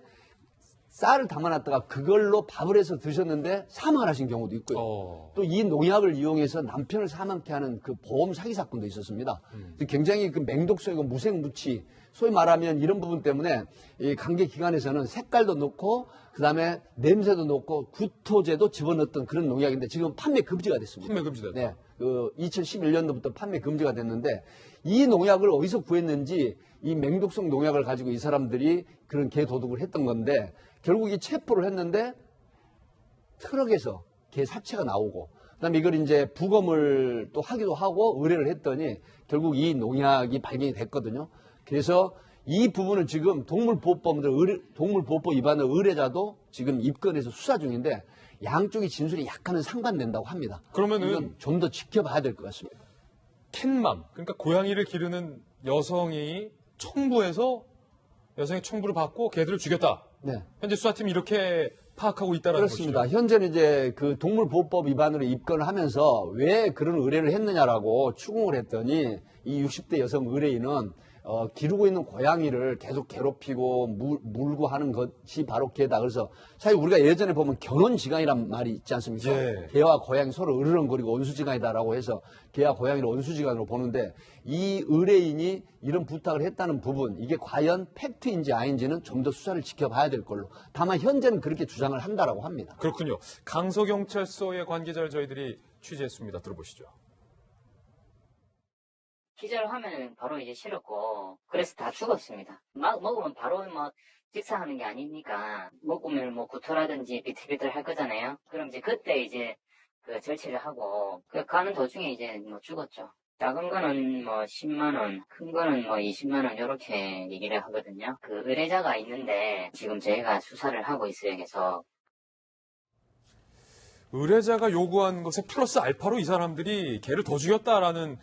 쌀을 담아놨다가 그걸로 밥을 해서 드셨는데 사망을 하신 경우도 있고요. 또 이 농약을 이용해서 남편을 사망케 하는 그 보험 사기 사건도 있었습니다. 굉장히 그 맹독성이고 무색무취, 소위 말하면 이런 부분 때문에 이 관계 기관에서는 색깔도 넣고 그다음에 냄새도 넣고 구토제도 집어넣었던 그런 농약인데 지금 판매 금지가 됐습니다. 판매 금지됐다. 네, 그 2011년도부터 판매 금지가 됐는데 이 농약을 어디서 구했는지 이 맹독성 농약을 가지고 이 사람들이 그런 개 도둑을 했던 건데 결국 이 체포를 했는데 트럭에서 개 사체가 나오고 그다음에 이걸 이제 부검을 또 하기도 하고 의뢰를 했더니 결국 이 농약이 발견이 됐거든요. 그래서 이 부분을 지금 동물보호법 위반의 의뢰자도 지금 입건해서 수사 중인데 양쪽의 진술이 약간은 상반된다고 합니다. 그러면은 좀 더 지켜봐야 될 것 같습니다. 캣맘, 그러니까 고양이를 기르는 여성이 청부해서 여성의 청부를 받고 개들을 죽였다. 네. 현재 수사팀이 이렇게 파악하고 있다는 그렇습니다. 것이죠. 현재는 이제 그 동물보호법 위반으로 입건을 하면서 왜 그런 의뢰를 했느냐라고 추궁을 했더니 이 60대 여성 의뢰인은 기르고 있는 고양이를 계속 괴롭히고 물고 하는 것이 바로 개다. 그래서 사실 우리가 예전에 보면 견원지간이란 말이 있지 않습니까? 예. 개와 고양이 서로 으르렁거리고 원수지간이다라고 해서 개와 고양이를 원수지간으로 보는데 이 의뢰인이 이런 부탁을 했다는 부분 이게 과연 팩트인지 아닌지는 좀 더 수사를 지켜봐야 될 걸로. 다만 현재는 그렇게 주장을 한다라고 합니다. 그렇군요. 강서경찰서의 관계자를 저희들이 취재했습니다. 들어보시죠. 기절하면 바로 이제 실었고 그래서 다 죽었습니다. 막 먹으면 바로 뭐 직사하는 게 아니니까 먹으면 뭐 구토라든지 비틀비틀 할 거잖아요. 그럼 이제 그때 이제 그 절취를 하고 그 가는 도중에 이제 뭐 죽었죠. 작은 거는 뭐 10만 원, 큰 거는 뭐 20만 원 이렇게 얘기를 하거든요. 그 의뢰자가 있는데 지금 저희가 수사를 하고 있어요. 그래서 의뢰자가 요구한 것에 플러스 알파로 이 사람들이 개를 더 죽였다라는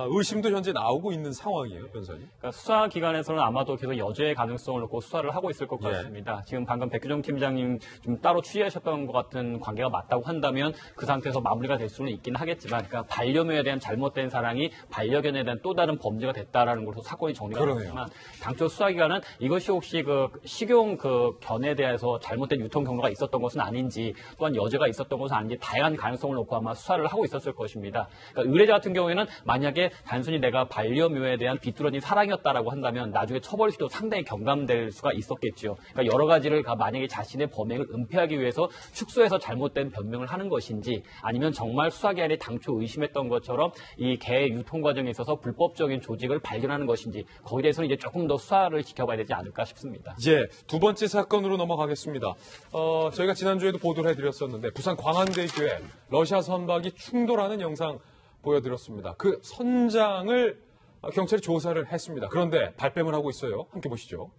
의심도 현재 나오고 있는 상황이에요, 변호사님. 그러니까 수사 기관에서는 아마도 계속 여죄의 가능성을 놓고 수사를 하고 있을 것 같습니다. 지금 방금 백규정 팀장님 좀 따로 취재하셨던 것 같은 관계가 맞다고 한다면 그 상태에서 마무리가 될 수는 있긴 하겠지만, 그러니까 반려묘에 대한 잘못된 사랑이 반려견에 대한 또 다른 범죄가 됐다라는 것으로 사건이 정리가 됐지만, 당초 수사 기관은 이것이 혹시 그 식용 그 견에 대해서 잘못된 유통 경로가 있었던 것은 아닌지, 또한 여죄가 있었던 것은 아닌지 다양한 가능성을 놓고 아마 수사를 하고 있었을 것입니다. 그러니까 의뢰자 같은 경우에는 만약에 단순히 내가 반려묘에 대한 비뚤어진 사랑이었다라고 한다면 나중에 처벌시도 상당히 경감될 수가 있었겠죠. 그러니까 여러 가지를 만약에 자신의 범행을 은폐하기 위해서 축소해서 잘못된 변명을 하는 것인지 아니면 정말 수사기관이 당초 의심했던 것처럼 이 개 유통 과정에 있어서 불법적인 조직을 발견하는 것인지 거기에 대해서는 이제 조금 더 수사를 지켜봐야 되지 않을까 싶습니다. 예, 두 번째 사건으로 넘어가겠습니다. 저희가 지난주에도 보도를 해드렸었는데 부산 광안대교에 러시아 선박이 충돌하는 영상 보여드렸습니다. 그 선장을 경찰이 조사를 했습니다. 그런데 발뺌을 하고 있어요. 함께 보시죠.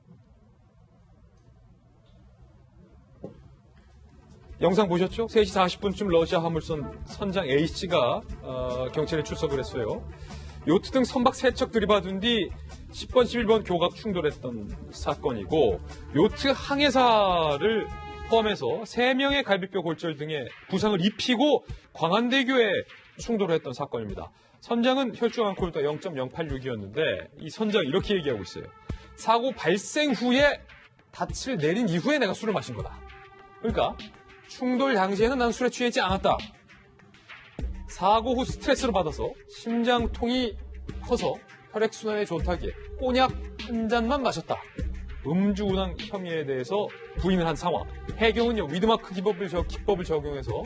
영상 보셨죠? 3시 40분쯤 러시아 화물선 선장 A씨가 경찰에 출석을 했어요. 요트 등 선박 3척 들이받은 뒤 10번, 11번 교각 충돌했던 사건이고 요트 항해사를 포함해서 3명의 갈비뼈 골절 등의 부상을 입히고 광안대교에 충돌을 했던 사건입니다. 선장은 혈중 알코올도 0.086이었는데 이 선장이 이렇게 얘기하고 있어요. 사고 발생 후에 닻을 내린 이후에 내가 술을 마신 거다. 그러니까 충돌 당시에는 난 술에 취하지 않았다. 사고 후 스트레스를 받아서 심장통이 커서 혈액순환에 좋다기에 꼬냑 한 잔만 마셨다. 음주운항 혐의에 대해서 부인을 한 상황. 해경은요, 위드마크 기법을 적용해서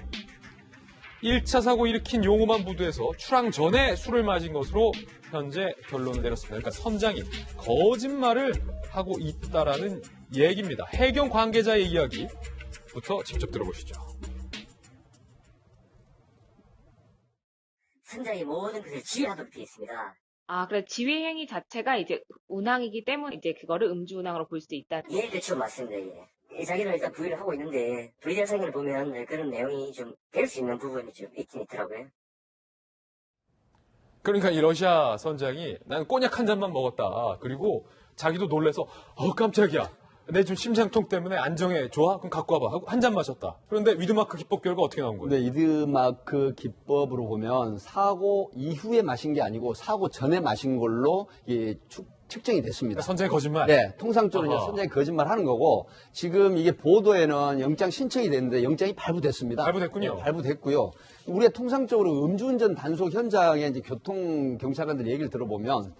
1차 사고 일으킨 용호만 부두에서 출항 전에 술을 마신 것으로 현재 결론을 내렸습니다. 그러니까 선장이 거짓말을 하고 있다라는 얘기입니다. 해경 관계자의 이야기부터 직접 들어보시죠. 선장이 모든 것을 지휘하도록 되어 있습니다. 그래 지휘 행위 자체가 이제 운항이기 때문에 이제 그거를 음주운항으로 볼 수도 있다. 예, 그렇죠. 맞습니다. 예. 자기는 일단 부인을 하고 있는데 부인 영상을 보면 그런 내용이 좀 될 수 있는 부분이 좀 있긴 있더라고요. 그러니까 이 러시아 선장이 난 꼬냑 한 잔만 먹었다. 그리고 자기도 놀래서 깜짝이야. 내 지금 심장통 때문에 안정해. 좋아? 그럼 갖고 와봐. 하고 한 잔 마셨다. 그런데 위드마크 기법 결과 어떻게 나온 거예요? 네, 위드마크 기법으로 보면 사고 이후에 마신 게 아니고 사고 전에 마신 걸로 측정이 됐습니다. 선장의 거짓말? 네, 통상적으로 이제 선장의 거짓말 하는 거고, 지금 이게 보도에는 영장 신청이 됐는데 영장이 발부됐습니다. 발부됐군요. 네, 발부됐고요. 우리가 통상적으로 음주운전 단속 현장에 이제 교통경찰관들 얘기를 들어보면,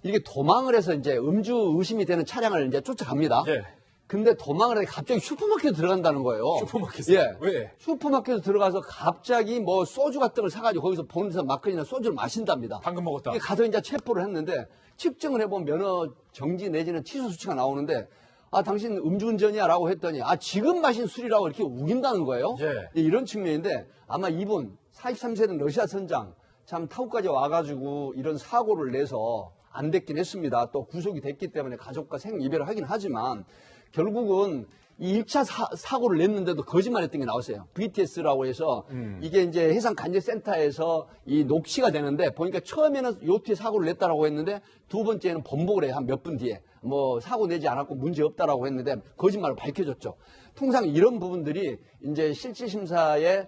이게 도망을 해서 이제 음주 의심이 되는 차량을 이제 쫓아갑니다. 예. 근데 도망을 해서 갑자기 슈퍼마켓에 들어간다는 거예요. 슈퍼마켓에? 예. 왜? 슈퍼마켓에 들어가서 갑자기 뭐 소주 같은 걸 사가지고 거기서 본사 마크이나 소주를 마신답니다. 방금 먹었다. 가서 이제 체포를 했는데 측정을 해보면 면허 정지 내지는 취소 수치가 나오는데 아, 당신 음주운전이야 라고 했더니 아, 지금 마신 술이라고 이렇게 우긴다는 거예요. 예. 이런 측면인데 아마 이분 43세는 러시아 선장 참 타국까지 와가지고 이런 사고를 내서 안 됐긴 했습니다. 또 구속이 됐기 때문에 가족과 생이별을 하긴 하지만 결국은 이 1차 사고를 냈는데도 거짓말했던 게 나왔어요. VTS라고 해서 이게 이제 해상간제센터에서 이 녹취가 되는데 보니까 처음에는 요트에 사고를 냈다라고 했는데 두 번째는 번복을 해요. 한 몇 분 뒤에. 뭐 사고 내지 않았고 문제 없다라고 했는데 거짓말을 밝혀졌죠. 통상 이런 부분들이 이제 실질심사의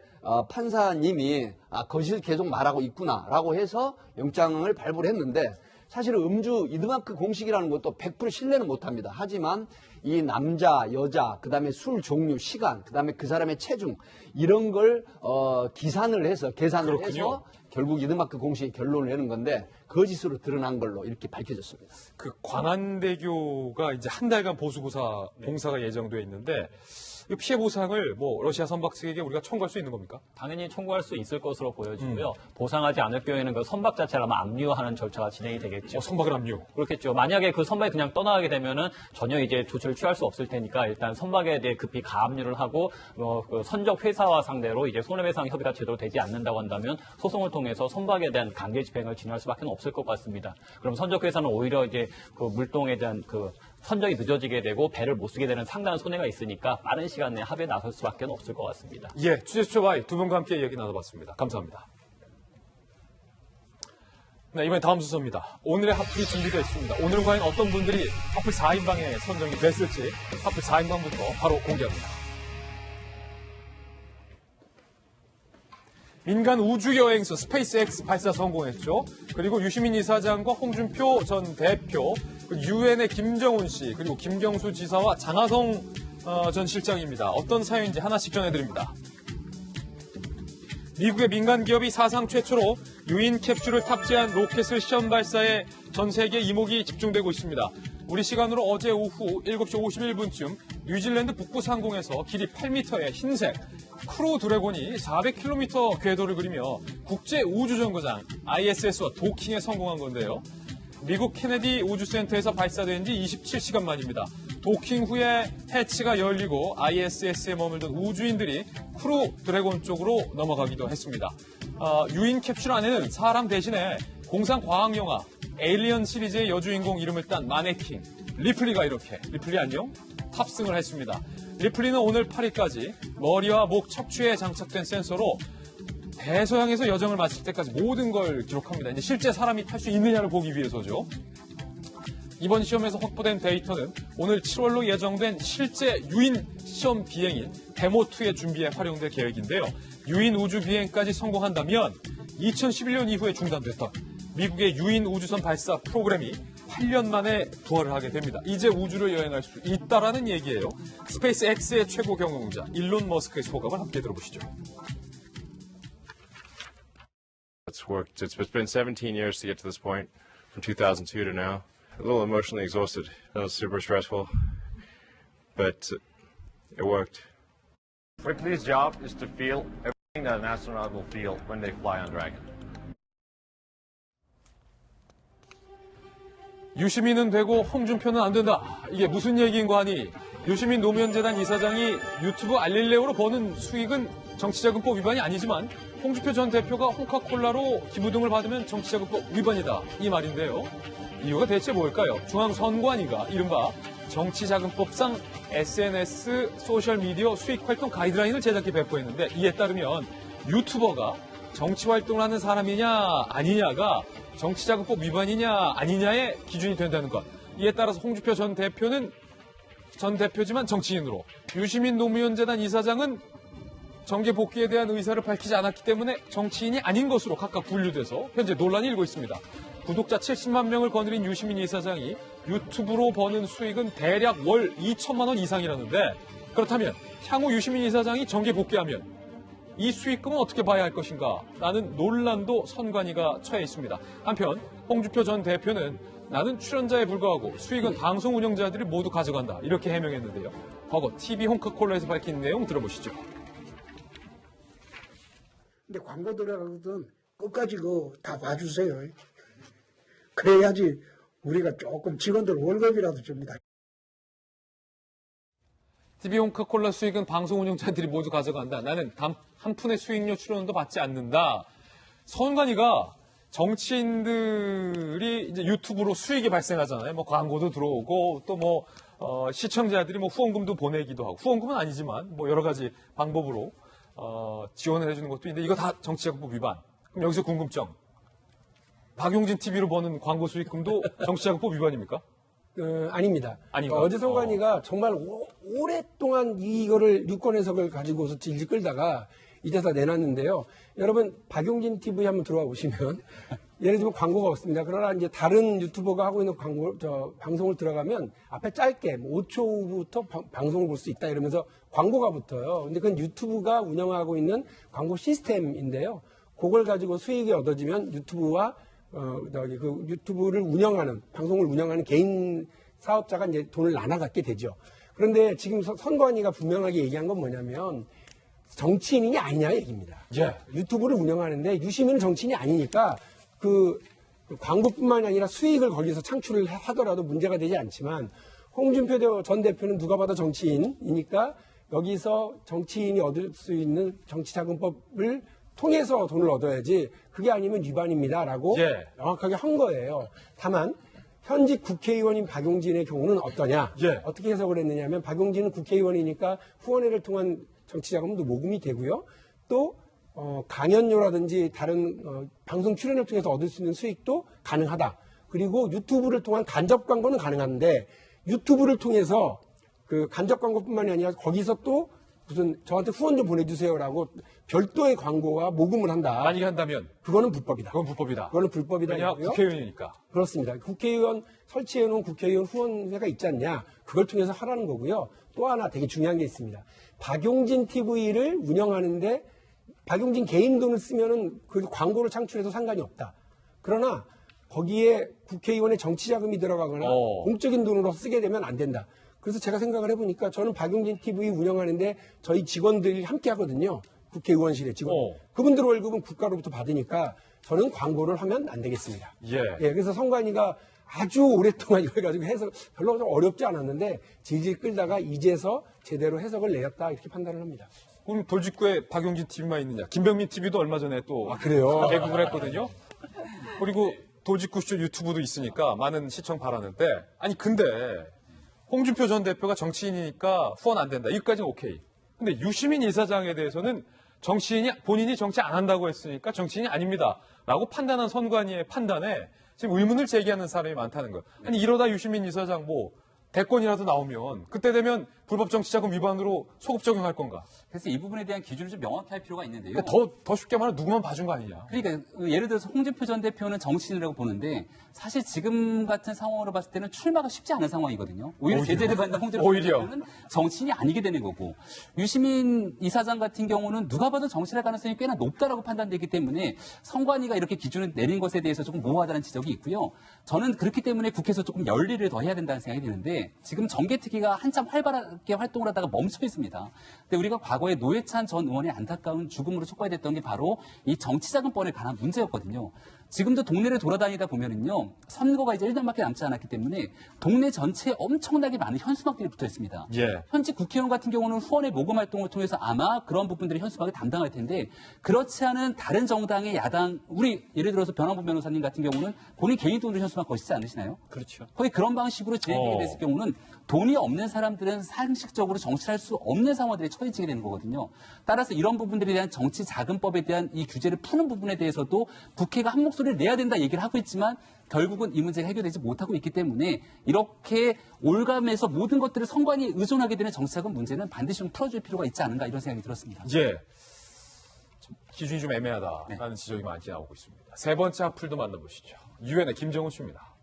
판사님이 거짓을 계속 말하고 있구나라고 해서 영장을 발부를 했는데 사실은 음주 이드마크 공식이라는 것도 100% 신뢰는 못합니다. 하지만 이 남자, 여자, 그다음에 술 종류, 시간, 그다음에 그 사람의 체중 이런 걸 계산을 해서 결국 이드마크 공식이 결론을 내는 건데 거짓으로 드러난 걸로 이렇게 밝혀졌습니다. 그 광안대교가 이제 한 달간 보수고사 공사가 예정돼 있는데 이 피해 보상을 뭐 러시아 선박 측에게 우리가 청구할 수 있는 겁니까? 당연히 청구할 수 있을 것으로 보여지고요. 보상하지 않을 경우에는 그 선박 자체를 아마 압류하는 절차가 진행이 되겠죠. 선박을 압류? 그렇겠죠. 만약에 그 선박이 그냥 떠나게 되면은 전혀 이제 조치를 취할 수 없을 테니까 일단 선박에 대해 급히 가압류를 하고 그 선적 회사와 상대로 이제 손해배상 협의가 제대로 되지 않는다고 한다면 소송을 통해서 선박에 대한 강제 집행을 진행할 수밖에 없을 것 같습니다. 그럼 선적 회사는 오히려 이제 그 물동에 대한 그 선적이 늦어지게 되고 배를 못 쓰게 되는 상당한 손해가 있으니까 빠른 시간 내에 합의에 나설 수밖에 없을 것 같습니다. 예, 취재수첩와의 두 분과 함께 이야기 나눠봤습니다. 감사합니다. 네, 이번엔 다음 순서입니다. 오늘의 핫플이 준비되어 있습니다. 오늘은 과연 어떤 분들이 핫플 4인방에 선정이 됐을지 핫플 4인방부터 바로 공개합니다. 민간 우주여행선 스페이스X 발사 성공했죠. 그리고 유시민 이사장과 홍준표 전 대표, 유엔의 김정은 씨, 그리고 김경수 지사와 장하성 전 실장입니다. 어떤 사연인지 하나씩 전해드립니다. 미국의 민간 기업이 사상 최초로 유인 캡슐을 탑재한 로켓을 시험 발사에 전 세계 이목이 집중되고 있습니다. 우리 시간으로 어제 오후 7시 51분쯤 뉴질랜드 북부 상공에서 길이 8m의 흰색 크루 드래곤이 400km 궤도를 그리며 국제 우주정거장 ISS와 도킹에 성공한 건데요. 미국 케네디 우주센터에서 발사된 지 27시간 만입니다. 도킹 후에 해치가 열리고 ISS에 머물던 우주인들이 크루 드래곤 쪽으로 넘어가기도 했습니다. 유인 캡슐 안에는 사람 대신에 공상 과학 영화 에일리언 시리즈의 여주인공 이름을 딴 마네킹 리플리가 이렇게 리플리 안녕? 탑승을 했습니다. 리플리는 오늘 8일까지 머리와 목 척추에 장착된 센서로 대서양에서 여정을 마칠 때까지 모든 걸 기록합니다. 이제 실제 사람이 탈 수 있느냐를 보기 위해서죠. 이번 시험에서 확보된 데이터는 오늘 7월로 예정된 실제 유인 시험 비행인 데모2의 준비에 활용될 계획인데요. 유인 우주 비행까지 성공한다면 2011년 이후에 중단됐던 미국의 유인 우주선 발사 프로그램이 8년 만에 부활을 하게 됩니다. 이제 우주를 여행할 수 있다라는 얘기예요. 스페이스 X의 최고 경영자 일론 머스크의 소감을 함께 들어보시죠. It's been 17 years to get to this point, from 2002 to now. A little emotionally exhausted. That was super stressful, but it worked. Ripley's job is to feel everything that an astronaut will feel when they fly on Dragon. 유시민은 되고 홍준표는 안 된다. 이게 무슨 얘기인 거 아니? 유시민 노무현재단 이사장이 유튜브 알릴레오로 버는 수익은 정치자금법 위반이 아니지만 홍준표 전 대표가 홍카콜라로 기부 등을 받으면 정치자금법 위반이다. 이 말인데요. 이유가 대체 뭘까요? 중앙선관위가 이른바 정치자금법상 SNS, 소셜미디어 수익활동 가이드라인을 제작해 배포했는데 이에 따르면 유튜버가 정치활동을 하는 사람이냐 아니냐가 정치자금법 위반이냐 아니냐의 기준이 된다는 것. 이에 따라서 홍준표 전 대표는 전 대표지만 정치인으로, 유시민 노무현재단 이사장은 정계 복귀에 대한 의사를 밝히지 않았기 때문에 정치인이 아닌 것으로 각각 분류돼서 현재 논란이 일고 있습니다. 구독자 70만 명을 거느린 유시민 이사장이 유튜브로 버는 수익은 대략 월 2천만 원 이상이라는데 그렇다면 향후 유시민 이사장이 정계 복귀하면 이 수익금은 어떻게 봐야 할 것인가 라는 논란도 선관위가 처해 있습니다. 한편 홍준표 전 대표는 나는 출연자에 불과하고 수익은 방송 운영자들이 모두 가져간다 이렇게 해명했는데요. 과거 TV 홍카콜라에서 밝힌 내용 들어보시죠. 근데 광고 들어가거든 끝까지 다 봐주세요. 그래야지 우리가 조금 직원들 월급이라도 줍니다. TV 홍카콜라 수익은 방송 운영자들이 모두 가져간다. 나는 단 한 푼의 수익료 출연도 받지 않는다. 선관위가 정치인들이 이제 유튜브로 수익이 발생하잖아요. 뭐 광고도 들어오고 또 뭐 시청자들이 뭐 후원금도 보내기도 하고 후원금은 아니지만 뭐 여러 가지 방법으로 지원을 해주는 것도 있는데 이거 다 정치자금법 위반. 그럼 여기서 궁금점. 박용진 TV로 버는 광고 수익금도 정치자금법 위반입니까? 아닙니다. 아닌가? 어제 선관위가 정말 오랫동안 이거를 유권 해석을 가지고서 질질 끌다가 이제서 내놨는데요. 여러분 박용진 TV 한번 들어와 보시면 예를 들면 광고가 없습니다. 그러나 이제 다른 유튜버가 하고 있는 방송을 들어가면 앞에 짧게 5초 후부터 방송을 볼 수 있다 이러면서 광고가 붙어요. 근데 그건 유튜브가 운영하고 있는 광고 시스템인데요. 그걸 가지고 수익이 얻어지면 유튜브와 그 유튜브를 운영하는 방송을 운영하는 개인 사업자가 이제 돈을 나눠 갖게 되죠. 그런데 지금 선관위가 분명하게 얘기한 건 뭐냐면 정치인이 아니냐 얘기입니다. 예. 유튜브를 운영하는데 유시민은 정치인이 아니니까 그 광고뿐만이 아니라 수익을 거기서 창출을 하더라도 문제가 되지 않지만 홍준표 전 대표는 누가 봐도 정치인이니까 여기서 정치인이 얻을 수 있는 정치자금법을 통해서 돈을 얻어야지 그게 아니면 위반입니다라고 예. 명확하게 한 거예요. 다만 현직 국회의원인 박용진의 경우는 어떠냐? 예. 어떻게 해석을 했느냐면 박용진은 국회의원이니까 후원회를 통한 정치자금도 모금이 되고요. 또 강연료라든지 다른 방송 출연을 통해서 얻을 수 있는 수익도 가능하다. 그리고 유튜브를 통한 간접 광고는 가능한데 유튜브를 통해서 그 간접 광고뿐만이 아니라 거기서 또 무슨 저한테 후원 좀 보내주세요라고 별도의 광고와 모금을 한다. 만약에 한다면 그거는 불법이다. 그건 불법이다. 그거는 불법이다. 왜냐 국회의원이니까. 그렇습니다. 국회의원 설치해놓은 국회의원 후원회가 있지 않냐. 그걸 통해서 하라는 거고요. 또 하나 되게 중요한 게 있습니다. 박용진 TV를 운영하는데 박용진 개인 돈을 쓰면은 그 광고를 창출해도 상관이 없다. 그러나 거기에 국회의원의 정치자금이 들어가거나 공적인 돈으로 쓰게 되면 안 된다. 그래서 제가 생각을 해보니까 저는 박용진 TV 운영하는데 저희 직원들이 함께 하거든요. 국회의원실에 직원. 그분들 월급은 국가로부터 받으니까 저는 광고를 하면 안 되겠습니다. 예. 그래서 선관위가 아주 오랫동안 이걸 가지고 해석 별로 좀 어렵지 않았는데 질질 끌다가 이제서 제대로 해석을 내렸다 이렇게 판단을 합니다. 그럼 돌직구에 박용진 TV만 있느냐? 김병민 TV도 얼마 전에 또 그래요? 개국을 했거든요. 그리고 돌직구쇼 유튜브도 있으니까 많은 시청 바라는데 아니 근데 홍준표 전 대표가 정치인이니까 후원 안 된다. 이것까지는 오케이. 근데 유시민 이사장에 대해서는 본인이 정치 안 한다고 했으니까 정치인이 아닙니다. 라고 판단한 선관위의 판단에 지금 의문을 제기하는 사람이 많다는 거예요. 아니 이러다 유시민 이사장 대권이라도 나오면 그때 되면 불법 정치자금 위반으로 소급 적용할 건가? 그래서 이 부분에 대한 기준을 좀 명확히 할 필요가 있는데요. 그러니까 더 쉽게 말하면 누구만 봐준 거 아니냐? 그러니까 예를 들어서 홍준표 전 대표는 정치인이라고 보는데 사실 지금 같은 상황으로 봤을 때는 출마가 쉽지 않은 상황이거든요. 오히려 제재를 받는 홍준표 전 대표는 정치인이 아니게 되는 거고 유시민 이사장 같은 경우는 누가 봐도 정치할 가능성이 꽤나 높다라고 판단되기 때문에 선관위가 이렇게 기준을 내린 것에 대해서 조금 모호하다는 지적이 있고요. 저는 그렇기 때문에 국회에서 조금 열일을 더 해야 된다는 생각이 드는데 지금 정개특위가 한참 활발하게 활동을 하다가 멈춰 있습니다. 근데 우리가 과거에 노회찬 전 의원의 안타까운 죽음으로 촉발됐던 게 바로 이 정치자금법에 관한 문제였거든요. 지금도 동네를 돌아다니다 보면은요, 선거가 이제 1년밖에 남지 않았기 때문에 동네 전체에 엄청나게 많은 현수막들이 붙어 있습니다. 예. 현직 국회의원 같은 경우는 후원의 모금 활동을 통해서 아마 그런 부분들이 현수막을 담당할 텐데 그렇지 않은 다른 정당의 야당, 우리 예를 들어서 변환부 변호사님 같은 경우는 본인 개인 돈으로 현수막 거시지 않으시나요? 그렇죠. 거의 그런 방식으로 진행되게 됐을 경우는 돈이 없는 사람들은 상식적으로 정치할 수 없는 상황들에 처해지게 되는 거거든요. 따라서 이런 부분들에 대한 정치자금법에 대한 이 규제를 푸는 부분에 대해서도 국회가 한 목소리를 내야 된다 얘기를 하고 있지만 결국은 이 문제가 해결되지 못하고 있기 때문에 이렇게 올감해서 모든 것들을 선관위에 의존하게 되는 정치자금 문제는 반드시 좀 풀어줄 필요가 있지 않은가 이런 생각이 들었습니다. 예. 기준이 좀 애매하다라는 지적이 많이 나오고 있습니다. 세 번째 악플도 만나보시죠. 유엔의 김정은 씨입니다.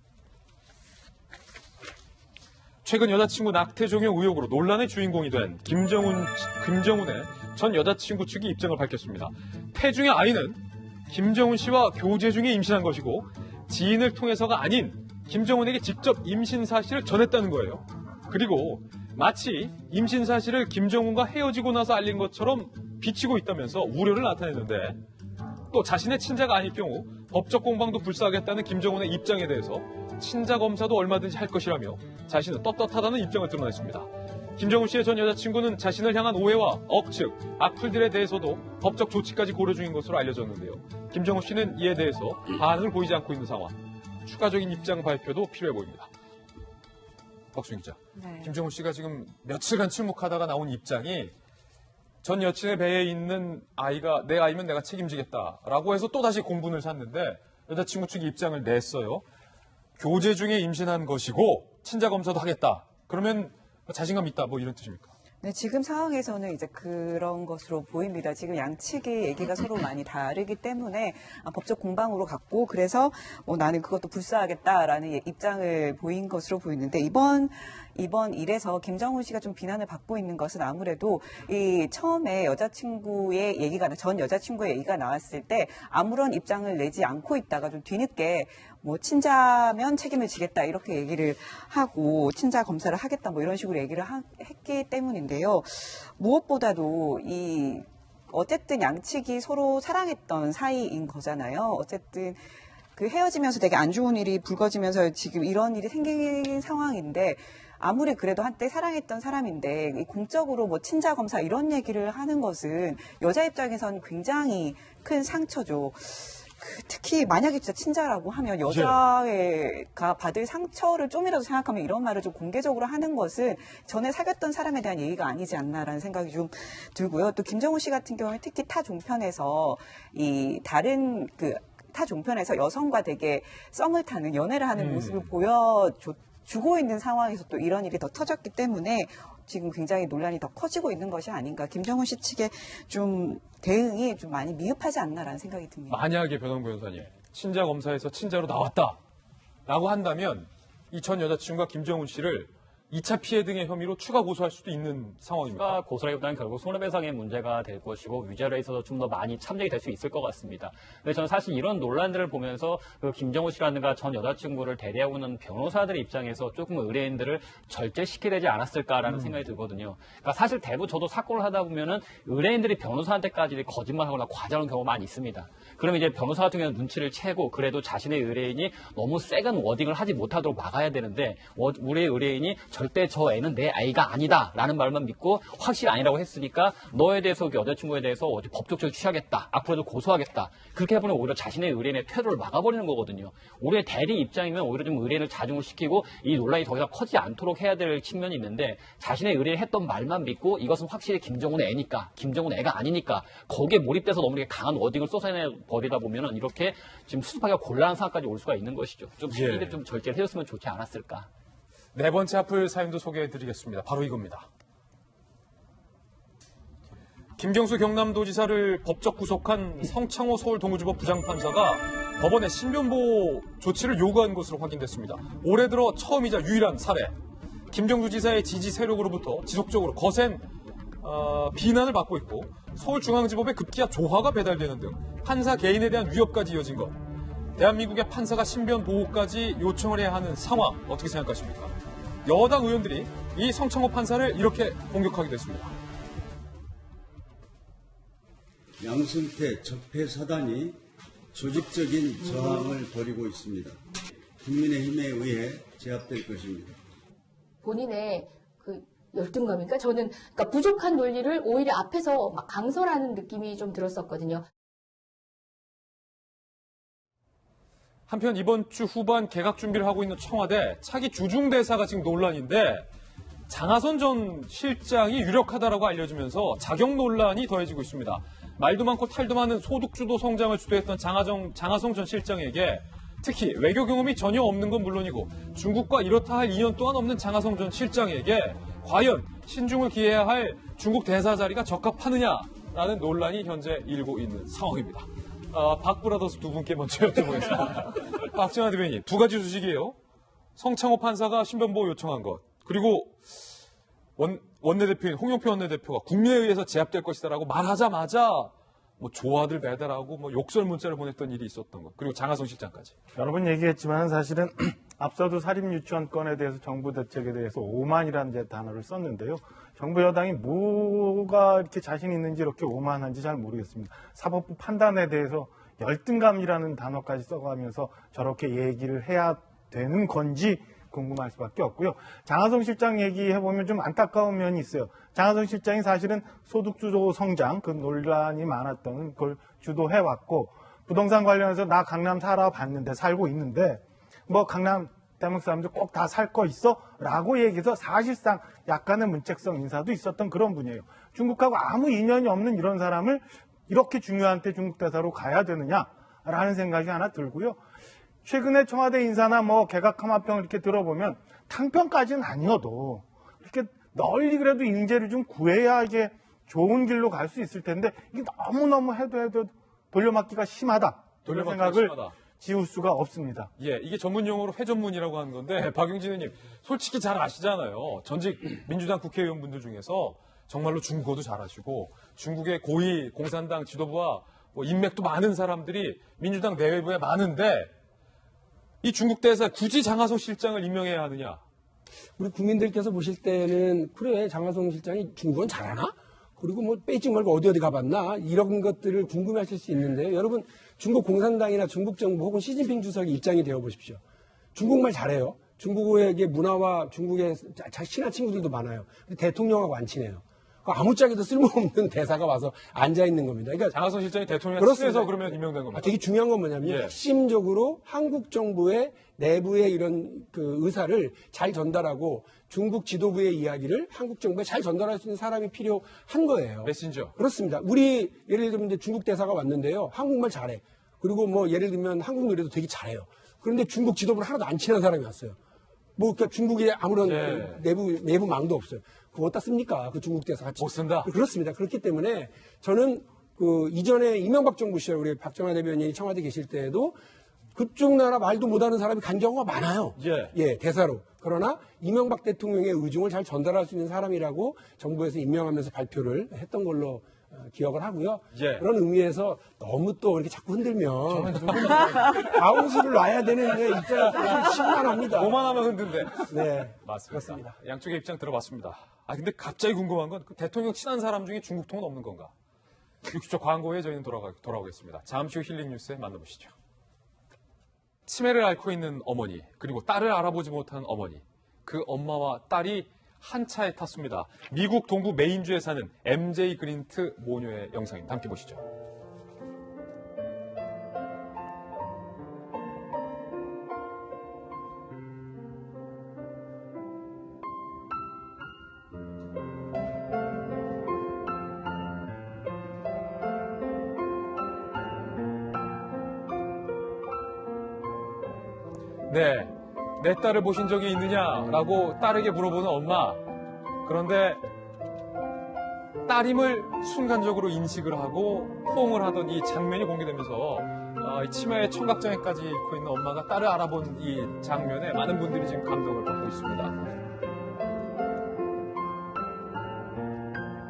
최근 여자친구 낙태 종용 의혹으로 논란의 주인공이 된 김정은의 전 여자친구 측이 입장을 밝혔습니다. 태중의 아이는 김정은 씨와 교제 중에 임신한 것이고 지인을 통해서가 아닌 김정은에게 직접 임신 사실을 전했다는 거예요. 그리고 마치 임신 사실을 김정은과 헤어지고 나서 알린 것처럼 비치고 있다면서 우려를 나타냈는데 또 자신의 친자가 아닐 경우 법적 공방도 불사하겠다는 김정은의 입장에 대해서 친자 검사도 얼마든지 할 것이라며 자신은 떳떳하다는 입장을 드러냈습니다. 김정은 씨의 전 여자친구는 자신을 향한 오해와 억측, 악플들에 대해서도 법적 조치까지 고려 중인 것으로 알려졌는데요. 김정은 씨는 이에 대해서 반응을 보이지 않고 있는 상황. 추가적인 입장 발표도 필요해 보입니다. 박수인 기자. 네. 김정은 씨가 지금 며칠간 침묵하다가 나온 입장이 전 여친의 배에 있는 아이가 내 아이면 내가 책임지겠다라고 해서 또다시 공분을 샀는데 여자친구 측이 입장을 냈어요. 교제 중에 임신한 것이고 친자 검사도 하겠다. 그러면 자신감 있다 뭐 이런 뜻입니까? 네, 지금 상황에서는 이제 그런 것으로 보입니다. 지금 양측의 얘기가 서로 많이 다르기 때문에 법적 공방으로 갔고 그래서 나는 그것도 불사하겠다라는 입장을 보인 것으로 보이는데 이번 일에서 김정은 씨가 좀 비난을 받고 있는 것은 아무래도 이 처음에 전 여자친구의 얘기가 나왔을 때 아무런 입장을 내지 않고 있다가 좀 뒤늦게 친자면 책임을 지겠다 이렇게 얘기를 하고 친자 검사를 하겠다 이런 식으로 얘기를 했기 때문인데요. 무엇보다도 어쨌든 양측이 서로 사랑했던 사이인 거잖아요. 어쨌든 그 헤어지면서 되게 안 좋은 일이 불거지면서 지금 이런 일이 생긴 상황인데 아무리 그래도 한때 사랑했던 사람인데 공적으로 친자 검사 이런 얘기를 하는 것은 여자 입장에선 굉장히 큰 상처죠. 특히 만약에 진짜 친자라고 하면 여자가 받을 상처를 좀이라도 생각하면 이런 말을 좀 공개적으로 하는 것은 전에 사귀었던 사람에 대한 예의가 아니지 않나라는 생각이 좀 들고요. 또 김정은 씨 같은 경우는 특히 타 종편에서 타 종편에서 여성과 되게 썸을 타는 연애를 하는 모습을 보여주고 있는 상황에서 또 이런 일이 더 터졌기 때문에 지금 굉장히 논란이 더 커지고 있는 것이 아닌가. 김정은 씨 측의 좀 대응이 좀 많이 미흡하지 않나라는 생각이 듭니다. 만약에 변호인 변호사님 친자 검사에서 친자로 나왔다라고 한다면 이 전 여자친구가 김정은 씨를 2차 피해 등의 혐의로 추가 고소할 수도 있는 상황입니다. 추가 고소라기보다는 결국 손해배상의 문제가 될 것이고 위자료에 있어서 좀 더 많이 참작이 될 수 있을 것 같습니다. 근데 저는 사실 이런 논란들을 보면서 김정은 씨라든가 전 여자친구를 대리하고 있는 변호사들의 입장에서 조금 의뢰인들을 절제시켜야 되지 않았을까라는 생각이 들거든요. 그러니까 사실 대부분 저도 사건을 하다 보면은 의뢰인들이 변호사한테까지 거짓말하거나 과장하는 경우가 많이 있습니다. 그러면 이제 변호사 같은 경우는 눈치를 채고 그래도 자신의 의뢰인이 너무 세간 워딩을 하지 못하도록 막아야 되는데 우리 의뢰인이 절대 저 애는 내 아이가 아니다 라는 말만 믿고 확실히 아니라고 했으니까 너에 대해서 여자친구에 대해서 법적 조치 취하겠다. 앞으로도 고소하겠다. 그렇게 해보면 오히려 자신의 의뢰인의 퇴로를 막아버리는 거거든요. 우리의 대리 입장이면 오히려 좀 의뢰인을 자중을 시키고 이 논란이 더 이상 커지지 않도록 해야 될 측면이 있는데 자신의 의뢰인이 했던 말만 믿고 이것은 확실히 김정은의 애니까 김정은 애가 아니니까 거기에 몰입돼서 너무 이렇게 강한 워딩을 쏟아내버리다 보면은 이렇게 지금 수습하기가 곤란한 상황까지 올 수가 있는 것이죠. 좀 이게 좀 절제를 해줬으면 좋지 않았을까. 네 번째 악플 사연도 소개해드리겠습니다. 바로 이겁니다. 김경수 경남도지사를 법적 구속한 성창호 서울동부지법 부장판사가 법원에 신변보호 조치를 요구한 것으로 확인됐습니다. 올해 들어 처음이자 유일한 사례. 김경수 지사의 지지 세력으로부터 지속적으로 거센 비난을 받고 있고 서울중앙지법에 급기야 조화가 배달되는 등 판사 개인에 대한 위협까지 이어진 것. 대한민국의 판사가 신변보호까지 요청을 해야 하는 상황 어떻게 생각하십니까? 여당 의원들이 이 성창호 판사를 이렇게 공격하기도 했습니다. 양승태 적폐사단이 조직적인 저항을 벌이고 있습니다. 국민의힘에 의해 제압될 것입니다. 본인의 열등감이니까 저는 부족한 논리를 오히려 앞에서 막 강설하는 느낌이 좀 들었었거든요. 한편 이번 주 후반 개각 준비를 하고 있는 청와대 차기 주중대사가 지금 논란인데 장하선 전 실장이 유력하다라고 알려지면서 자격 논란이 더해지고 있습니다. 말도 많고 탈도 많은 소득주도 성장을 주도했던 장하성 전 실장에게 특히 외교 경험이 전혀 없는 건 물론이고 중국과 이렇다 할 인연 또한 없는 장하성 전 실장에게 과연 신중을 기해야 할 중국 대사 자리가 적합하느냐 라는 논란이 현재 일고 있는 상황입니다. 박브라더스 두 분께 먼저 여쭤보겠습니다. 박정환 대변인, 두 가지 소식이에요. 성창호 판사가 신변보호 요청한 것, 그리고 원내대표인 홍영표 원내대표가 국민에 의해서 제압될 것이다라고 말하자마자 뭐 조화들 배달하고 뭐 욕설 문자를 보냈던 일이 있었던 것, 그리고 장하성 실장까지. 여러 번 얘기했지만 사실은 앞서도 사립유치원 건에 대해서 정부 대책에 대해서 오만이라는 단어를 썼는데요. 정부 여당이 뭐가 이렇게 자신 있는지 이렇게 오만한지 잘 모르겠습니다. 사법부 판단에 대해서 열등감이라는 단어까지 써가면서 저렇게 얘기를 해야 되는 건지 궁금할 수밖에 없고요. 장하성 실장 얘기해보면 좀 안타까운 면이 있어요. 장하성 실장이 사실은 소득주도 성장, 그 논란이 많았던 걸 주도해왔고, 부동산 관련해서 나 강남 살아봤는데, 살고 있는데, 뭐 강남 대목 사람들 꼭 다 살 거 있어? 라고 얘기해서 사실상 약간의 문책성 인사도 있었던 그런 분이에요. 중국하고 아무 인연이 없는 이런 사람을 이렇게 중요한 때 중국 대사로 가야 되느냐라는 생각이 하나 들고요. 최근에 청와대 인사나 뭐 개각하마평을 이렇게 들어보면 탕평까지는 아니어도 이렇게 널리 그래도 인재를 좀 구해야 이게 좋은 길로 갈 수 있을 텐데 이게 너무너무 해도 돌려막기가 심하다. 그런 생각을 지울 수가 없습니다. 예, 이게 전문 용어로 회전문이라고 하는 건데 박용진 의원님 솔직히 잘 아시잖아요. 전직 민주당 국회의원분들 중에서 정말로 중국어도 잘하시고 중국의 고위 공산당 지도부와 뭐 인맥도 많은 사람들이 민주당 내외부에 많은데 이 중국 대사 굳이 장하성 실장을 임명해야 하느냐? 우리 국민들께서 보실 때는 그래 장하성 실장이 중국어는 잘하나? 그리고 뭐 베이징 말고 어디 가봤나? 이런 것들을 궁금해하실 수 있는데 여러분 중국 공산당이나 중국 정부 혹은 시진핑 주석의 입장이 되어 보십시오. 중국말 잘해요. 중국의 문화와 중국의 친한 친구들도 많아요. 근데 대통령하고 안 친해요. 아무짝에도 쓸모없는 대사가 와서 앉아있는 겁니다. 그러니까 장하성 실장이 대통령에 친해서 그러면 임명된 겁니다. 되게 중요한 건 뭐냐면 핵심적으로 한국 정부의 내부의 이런 그 의사를 잘 전달하고 중국 지도부의 이야기를 한국 정부에 잘 전달할 수 있는 사람이 필요한 거예요. 메신저. 그렇습니다. 우리 예를 들면 이제 중국 대사가 왔는데요. 한국말 잘해. 그리고 뭐 예를 들면 한국 노래도 되게 잘해요. 그런데 중국 지도부를 하나도 안 친한 사람이 왔어요. 뭐 그러니까 중국에 아무런 내부 망도 없어요. 그거 어디다 씁니까? 그 중국 대사 같이. 못 쓴다. 그렇습니다. 그렇기 때문에 저는 그 이전에 이명박 정부 시절 우리 박정환 대변인이 청와대 계실 때에도 그쪽 나라 말도 못하는 사람이 간 경우가 많아요. 예, 대사로. 그러나 이명박 대통령의 의중을 잘 전달할 수 있는 사람이라고 정부에서 임명하면서 발표를 했던 걸로 기억을 하고요. 그런 의미에서 너무 또 이렇게 자꾸 흔들면 아웅수를 놔야 되는 입장에서 심란합니다. 뭐만 하면 흔든데. 네, 맞습니다. 그렇습니다. 양쪽의 입장 들어봤습니다. 근데 갑자기 궁금한 건 그 대통령 친한 사람 중에 중국통은 없는 건가? 60초 광고에 저희는 돌아오겠습니다. 잠시 후 힐링 뉴스에 만나보시죠. 치매를 앓고 있는 어머니, 그리고 딸을 알아보지 못하는 어머니, 그 엄마와 딸이 한 차에 탔습니다. 미국 동부 메인주에 사는 MJ 그린트 모녀의 영상입니다. 함께 보시죠. 네, 내 딸을 보신 적이 있느냐라고 딸에게 물어보는 엄마. 그런데 딸임을 순간적으로 인식을 하고 포옹을 하던 이 장면이 공개되면서 치매의 청각장애까지 잃고 있는 엄마가 딸을 알아본 이 장면에 많은 분들이 지금 감동을 받고 있습니다.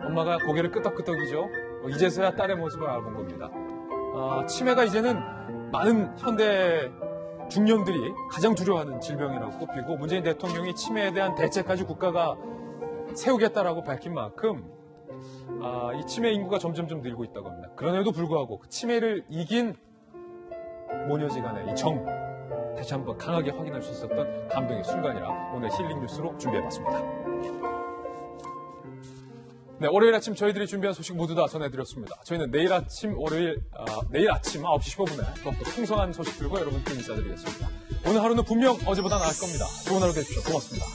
엄마가 고개를 끄덕끄덕이죠. 이제서야 딸의 모습을 알아본 겁니다. 치매가 이제는 많은 현대 중년들이 가장 두려워하는 질병이라고 꼽히고 문재인 대통령이 치매에 대한 대책까지 국가가 세우겠다라고 밝힌 만큼 이 치매 인구가 점점점 늘고 있다고 합니다. 그럼에도 불구하고 그 치매를 이긴 모녀지간의 이 정 다시 한번 강하게 확인할 수 있었던 감동의 순간이라 오늘 힐링 뉴스로 준비해봤습니다. 네, 월요일 아침 저희들이 준비한 소식 모두 다 전해드렸습니다. 저희는 내일 아침 9시 15분에 더욱더 풍성한 소식들과 여러분께 인사드리겠습니다. 오늘 하루는 분명 어제보다 나을 겁니다. 좋은 하루 되십시오. 고맙습니다.